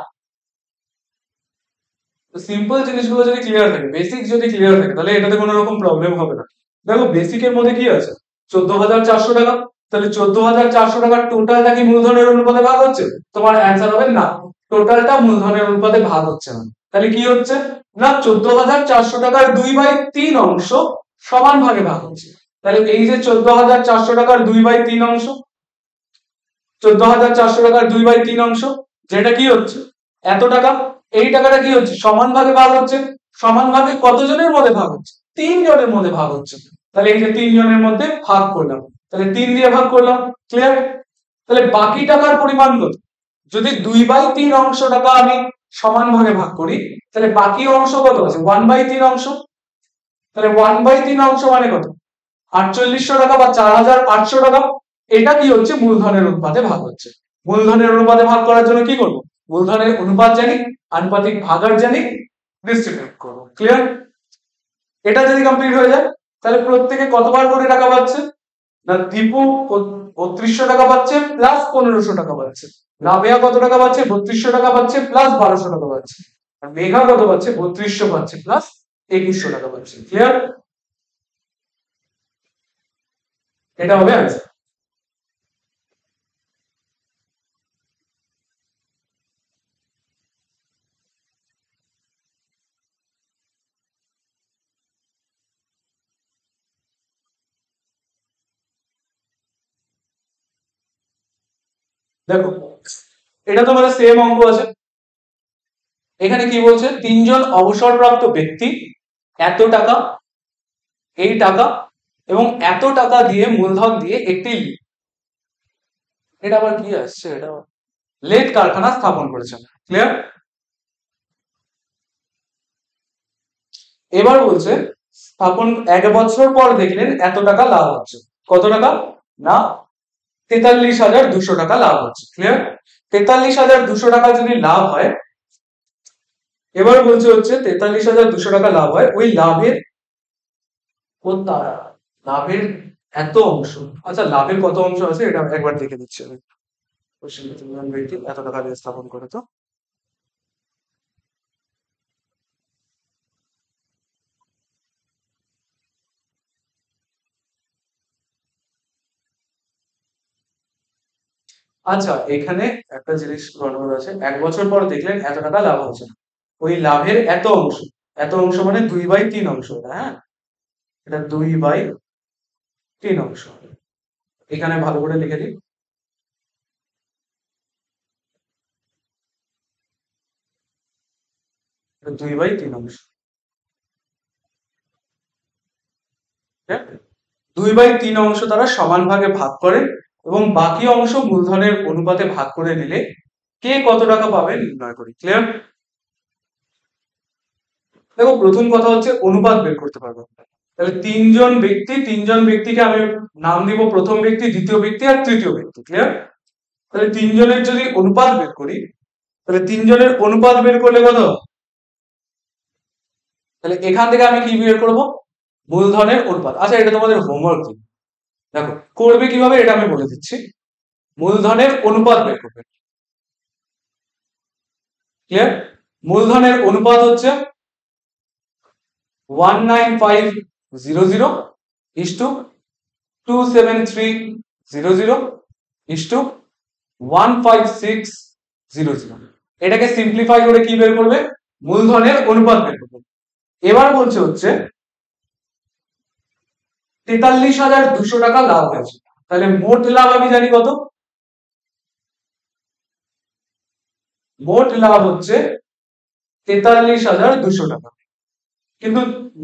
সিম্পল জিনিসগুলো যদি ক্লিয়ার থাকে, বেসিক যদি ক্লিয়ার থাকে, তাহলে এটাতে কোনো রকম প্রবলেম হবে না। দেখো বেসিকের মধ্যে কি আছে, 14,400 টাকা। তাহলে 14,400 টাকার টোটালটা কি মূলধনের অনুপাতে ভাগ হচ্ছে? তোমার অ্যান্সার হবে না, টোটালটা মূলধনের অনুপাতে ভাগ হচ্ছে না। তাহলে কি হচ্ছে না, 14,400 টাকার 2/3 অংশ সমান ভাগে ভাগ হচ্ছে। তাহলে এই যে 14,400 টাকার 2/3 অংশ, 14,400 টাকার 2/3 অংশ, যেটা কি হচ্ছে এত টাকা, এই টাকাটা কি হচ্ছে সমান ভাগে ভাগ হচ্ছে। সমান ভাগে কতজনের মধ্যে ভাগ হচ্ছে? 3 জনের মধ্যে ভাগ হচ্ছে। তাহলে এই যে 3 জনের মধ্যে ভাগ করলাম, তাহলে 3 দিয়ে ভাগ করলাম। ক্লিয়ার? তাহলে বাকি টাকার পরিমাণ কত? যদি 2/3 অংশ টাকা আমি সমান ভাগে ভাগ করি, তাহলে বাকি অংশ কত আছে? 1/3 অংশ। তাহলে 1/3 অংশ মানে কত? 4800 টাকা বা 4800 টাকা। এটা কি হচ্ছে মূলধনের অনুপাতে ভাগ হচ্ছে। মূলধনের অনুপাতে ভাগ করার জন্য কি করব? মূলধনের অনুপাত জানি, আনুপাতিক ভাগার জানি, ডিস্ট্রিবিউট করব। ক্লিয়ার? এটা যদি কমপ্লিট হয়ে যায়, তাহলে প্রত্যেকে কতবার করে টাকা পাচ্ছে না, দীপু 3200 টাকা পাচ্ছে প্লাস 1500 টাকা পাচ্ছে। রাবেয়া কত টাকা পাচ্ছে? 3200 টাকা পাচ্ছে প্লাস 1200 টাকা পাচ্ছে। আর মেঘা কত পাচ্ছে? 3200 পাচ্ছে প্লাস 2100 টাকা পাচ্ছে। ক্লিয়ার? এটা হবে আনসার। দেখো এটা তো মানে সেম অঙ্ক আছে। এখানে কি বলছে, 3 জন অবসরপ্রাপ্ত ব্যক্তি এত টাকা, এই টাকা এবং এত টাকা দিয়ে মূলধন দিয়ে একটি, এটা আবার কি আসছে, এটা লেদ কারখানা স্থাপন করেছেন। ক্লিয়ার? এবার বলছে স্থাপন 1 বছর পর দেখলেন এত টাকা লাভ হচ্ছে। কত টাকা? না 43,200 টাকা লাভ হচ্ছে। ক্লিয়ার? 43,200 টাকা যদি লাভ হয়, এবার বলছে হচ্ছে 43,200 টাকা লাভ হয়, ওই লাভের লাভের এত অংশ, আচ্ছা লাভের কত অংশ আছে এটা একবার দেখে দিচ্ছি আমি। এত টাকা দিয়ে স্থাপন করে তো আচ্ছা, এখানে একটা জিনিস গন্ডগোল আছে, 1 বছর পর দেখলেন এত টাকা লাভ হচ্ছে না, ওই লাভের এত অংশ, এত অংশ মানে 2/3 অংশ, হ্যাঁ এটা 2/3 অংশ, এখানে ভালো করে লিখে দিই, 2/3 অংশ, 2/3 অংশ তারা সমান ভাগে ভাগ করে এবং বাকি অংশ মূলধনের অনুপাতে ভাগ করে নিলে কে কত টাকা পাবে নির্ণয় করি। ক্লিয়ার? দেখো প্রথম কথা হচ্ছে অনুপাত বের করতে পারবো, তাহলে তিনজন ব্যক্তিকে আমি নাম দিব প্রথম ব্যক্তি, দ্বিতীয় ব্যক্তি আর তৃতীয় ব্যক্তি। ক্লিয়ার? তাহলে তিনজনের যদি অনুপাত বের করি, তাহলে তিনজনের অনুপাত বের করলে কত, তাহলে এখান থেকে আমি কি বের করব, মূলধনের অনুপাত। আচ্ছা এটা তোমাদের হোমওয়ার্ক, দেখো করবে কিভাবে এটা আমি বলে দিচ্ছি, মূলধনের অনুপাত বের করবে। ক্লিয়ার? মূলধনের অনুপাত হচ্ছে 19500 is to 27300 is to 15600। এটাকে সিম্পলিফাই করে কি বের করবে, মূলধনের অনুপাত বের করবে। এবার বলছে হচ্ছে 43,200 টাকা লাভ হয়েছে, তাহলে মোট লাভ আমি জানি কত, মোট লাভ হচ্ছে 43,200 টাকা, কিন্তু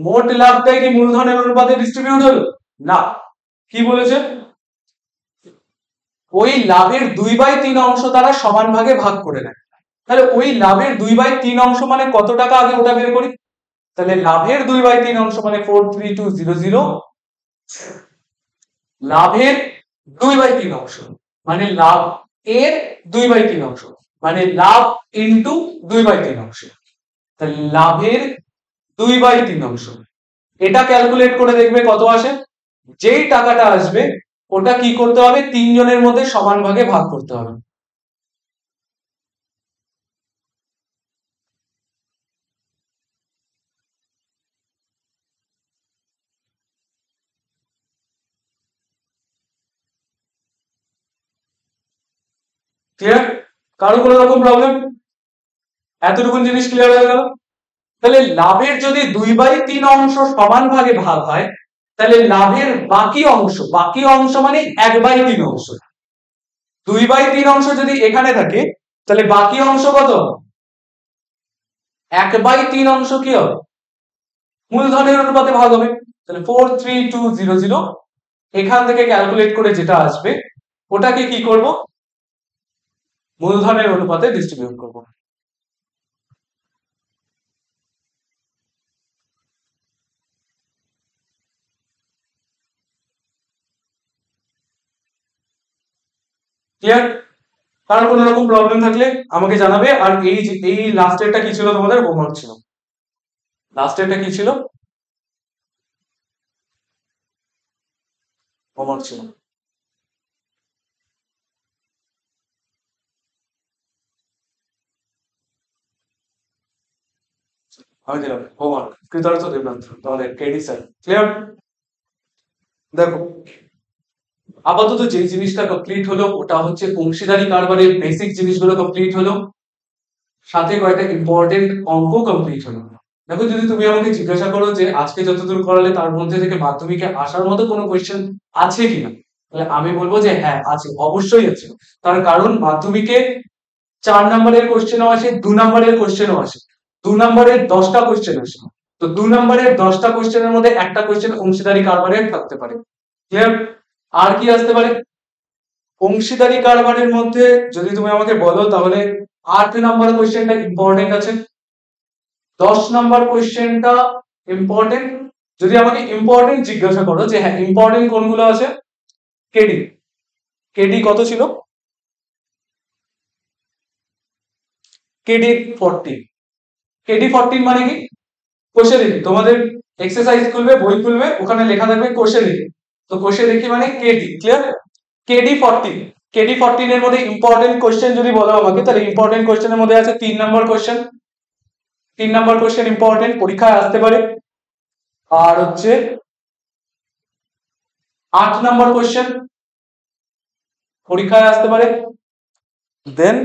মোট লাভটাই কি মূলধনের অনুপাতে ডিস্ট্রিবিউট হলো না, কি বলেছে, ওই লাভের 2/3 অংশ তারা সমান ভাগে ভাগ করে নেয়। তাহলে ওই লাভের 2/3 অংশ মানে কত টাকা, আগে ওটা বের করি। তাহলে লাভের 2/3 অংশ মানে 43200, লাভের 2/3 অংশ মানে লাভ এর 2/3 অংশ মানে লাভ ইন্টু 2/3 অংশ, তাহলে লাভের 2/3 অংশ, এটা ক্যালকুলেট করে দেখবে কত আসে, যেই টাকাটা আসবে ওটা কি করতে হবে, তিনজনের মধ্যে সমান ভাগে ভাগ করতে হবে। ক্লিয়ার? কারো কোনো রকম প্রবলেম? এতটুকুন জিনিস ক্লিয়ার হয়ে গেল? তাহলে লাভের যদি 2/3 অংশ সমান ভাগে ভাগ হয়, তাহলে লাভের বাকি অংশ মানে 1/3 অংশ, 2/3 অংশ যদি এখানে থাকে তাহলে বাকি অংশ কত, 1/3 অংশ কি হবে, মূলধনের অনুপাতে ভাগ হবে। তাহলে 43200, এখান থেকে ক্যালকুলেট করে যেটা আসবে ওটাকে কি করব, মূলধনের অনুপাতে ডিস্ট্রিবিউট করব। ক্লিয়ার? কারণ কোনো রকম প্রবলেম থাকলে আমাকে জানাবে। আর এই লাস্টেরটা কি ছিল, তোমাদের হোমওয়ার্ক ছিল, লাস্টেরটা কি ছিল, হোমওয়ার্ক ছিল, আমি দিলাম হোমওয়ার্ক, কৃতার্থ দেবনাথ, তোমাদের কেডি স্যার। ক্লিয়ার? দেখো আপাতত যে জিনিসটা কমপ্লিট হলো ওটা হচ্ছে অংশীদারি কারবারের বেসিক জিনিসগুলো কমপ্লিট হলো, সাথে কয়েকটা ইম্পর্টেন্ট অঙ্ক কমপ্লিট হলো। দেখো যদি তুমি আমাকে জিজ্ঞাসা করো যে আজকে যতদূর করালে তার মধ্যে থেকে মাধ্যমিকে আসার মতো কোনো কোয়েশ্চেন আছে কিনা, তাহলে আমি বলবো যে হ্যাঁ আছে, অবশ্যই আছে। তার কারণ মাধ্যমিকে 4 নম্বরের কোয়েশ্চেনও আসে, 2 নম্বরের কোয়েশ্চেনও আসে, 2 নম্বরের 10টা কোয়েশ্চেন আসে, তো 2 নম্বরের 10টা কোয়েশ্চেনের মধ্যে একটা কোয়েশ্চেন অংশীদারি কারবারের থাকতে পারে। ক্লিয়ার? আর কি আসতে পারে, অংশীদারি কারবারের মধ্যে যদি তুমি আমাকে বলো তাহলে 8 নম্বর কোয়েশ্চেনটা ইম্পর্টেন্ট আছে, 10 নম্বর কোয়েশ্চেনটা ইম্পর্টেন্ট। যদি আমাকে ইম্পর্টেন্ট জিজ্ঞাসা করো যে হ্যাঁ ইম্পর্টেন্ট কোনগুলো আছে, কেডি, কেডি কত ছিল? কেডি 14। কেডি 14 মানে কি? কোষে দেখি, তোমাদের এক্সারসাইজ খুলবে, বই খুলবে, ওখানে লেখা থাকবে কোষে দেখি। তো কোষে দেখি মানে কেডি, ক্লিয়ার? কেডি 14, কেডি 14 এর মধ্যে ইম্পর্টেন্ট কোশ্চেন যদি বলো আমাকে, তাহলে ইম্পর্টেন্ট কোশ্চেনের মধ্যে আছে 3 নম্বর কোশ্চেন। 3 নম্বর কোশ্চেন ইম্পর্টেন্ট, পরীক্ষায় আসতে পারে। আর হচ্ছে 8 নম্বর কোশ্চেন পরীক্ষায় আসতে পারে। দেন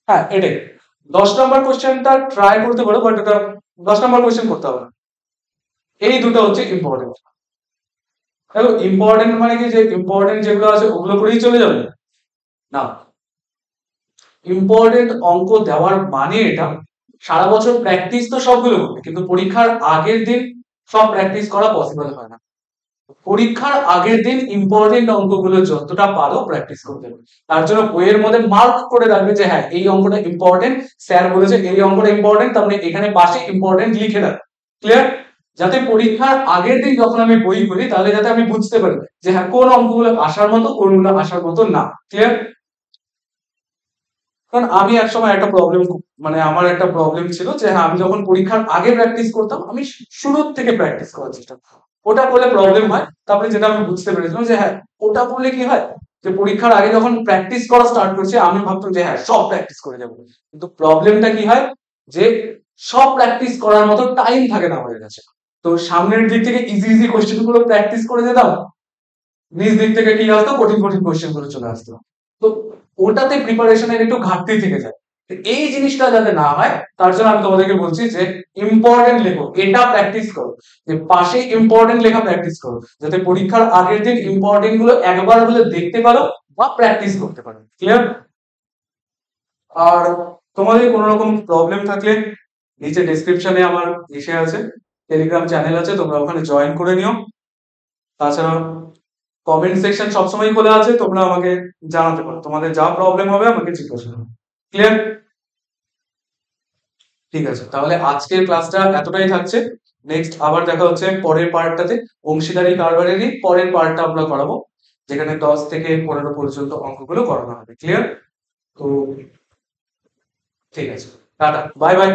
হ্যাঁ এটাই, 10 নম্বর কোশ্চেনটা ট্রাই করতে পারো, বাট এটা 10 নম্বর কোশ্চেন করতে হবে না। এই দুটো হচ্ছে ইম্পর্টেন্ট। দেখো ইম্পর্টেন্ট মানে কি, যে ইম্পর্টেন্ট যেগুলো আছে ওগুলো করেই চলে যাবে না। ইম্পর্টেন্ট অঙ্ক দেওয়ার মানে এটা সারা বছর প্র্যাকটিস তো সবগুলো করবে, কিন্তু পরীক্ষার আগের দিন সব প্র্যাকটিস করা পসিবল হয় না। পরীক্ষার আগের দিন ইম্পর্টেন্ট অঙ্কগুলো যতটা পারো প্র্যাকটিস করতে হবে। তার জন্য বইয়ের মধ্যে মার্ক করে রাখবে যে হ্যাঁ এই অঙ্কটা ইম্পর্টেন্ট, স্যার বলেছে এই অঙ্কটা ইম্পর্টেন্ট, তার মানে এখানে পাশে ইম্পর্টেন্ট লিখে রাখ, ক্লিয়ার? যাতে পরীক্ষার আগের দিন যখন আমি বই করি, তাহলে যাতে আমি বুঝতে পারি যে হ্যাঁ কোন অঙ্কগুলো আসার মতো, কোনগুলো আসার মতো না, ক্লিয়ার? কারণ আমি একসময় একটা প্রবলেম, মানে আমার একটা প্রবলেম ছিল যে হ্যাঁ আমি যখন পরীক্ষার আগে প্র্যাকটিস করতাম, আমি শুরুর থেকে প্র্যাকটিস করার চেষ্টা করতাম। ওটা করলে প্রবলেম হয়, তারপরে যেটা আমি বুঝতে পেরেছিলাম যে হ্যাঁ ওটা করলে কি হয়, যে পরীক্ষার আগে যখন প্র্যাকটিস করা স্টার্ট করছে আমি ভাবতাম যে হ্যাঁ সব প্র্যাকটিস করে যাবো, কিন্তু প্রবলেমটা কি হয় যে সব প্র্যাকটিস করার মতো টাইম থাকে না আমাদের কাছে। তো সামনের দিক থেকে ইজি ইজি কোশ্চেন গুলো প্র্যাকটিস করে যেতাম, নিজ দিক থেকে কি আসতো, কঠিন কঠিন কোশ্চেন গুলো চলে আসতো। তো ওটাতে প্রিপারেশনের একটু ঘাটতি থেকে যায়। তো এই জিনিসটা যাতে না হয় তার জন্য আমি তোমাদেরকে বলছি যে ইম্পর্টেন্ট লেখো, এটা প্র্যাকটিস করো, যে পাশে ইম্পর্টেন্ট লেখা প্র্যাকটিস করো, যাতে পরীক্ষার আগের দিন ইম্পর্টেন্ট গুলো একবার হলে দেখতে পারো বা প্র্যাকটিস করতে পারো, ক্লিয়ার? আর তোমাদের কোনো রকম প্রবলেম থাকলে নিচে ডেসক্রিপশনে আমার এসে আছে, টেলিগ্রাম চ্যানেল আছে, তোমরা ওখানে জয়েন করে নিও। তাছাড়া কমেন্ট সেকশন সবসময় খোলা আছে, তোমরা আমাকে জানাতে পারো, তোমাদের যা প্রবলেম হবে আমাকে জিজ্ঞাসা করো, ক্লিয়ার? ঠিক আছে, তাহলে আজকের ক্লাসটা এতটাই থাকছে। নেক্সট আবার দেখা হচ্ছে পরের পার্টটাতে, অংশীদারি কারবারেরই পরের পার্টটা আমরা করাবো, যেখানে 10 থেকে 15 পর্যন্ত অঙ্কগুলো করানো হবে, ক্লিয়ার? তো ঠিক আছে, টাটা, বাই বাই।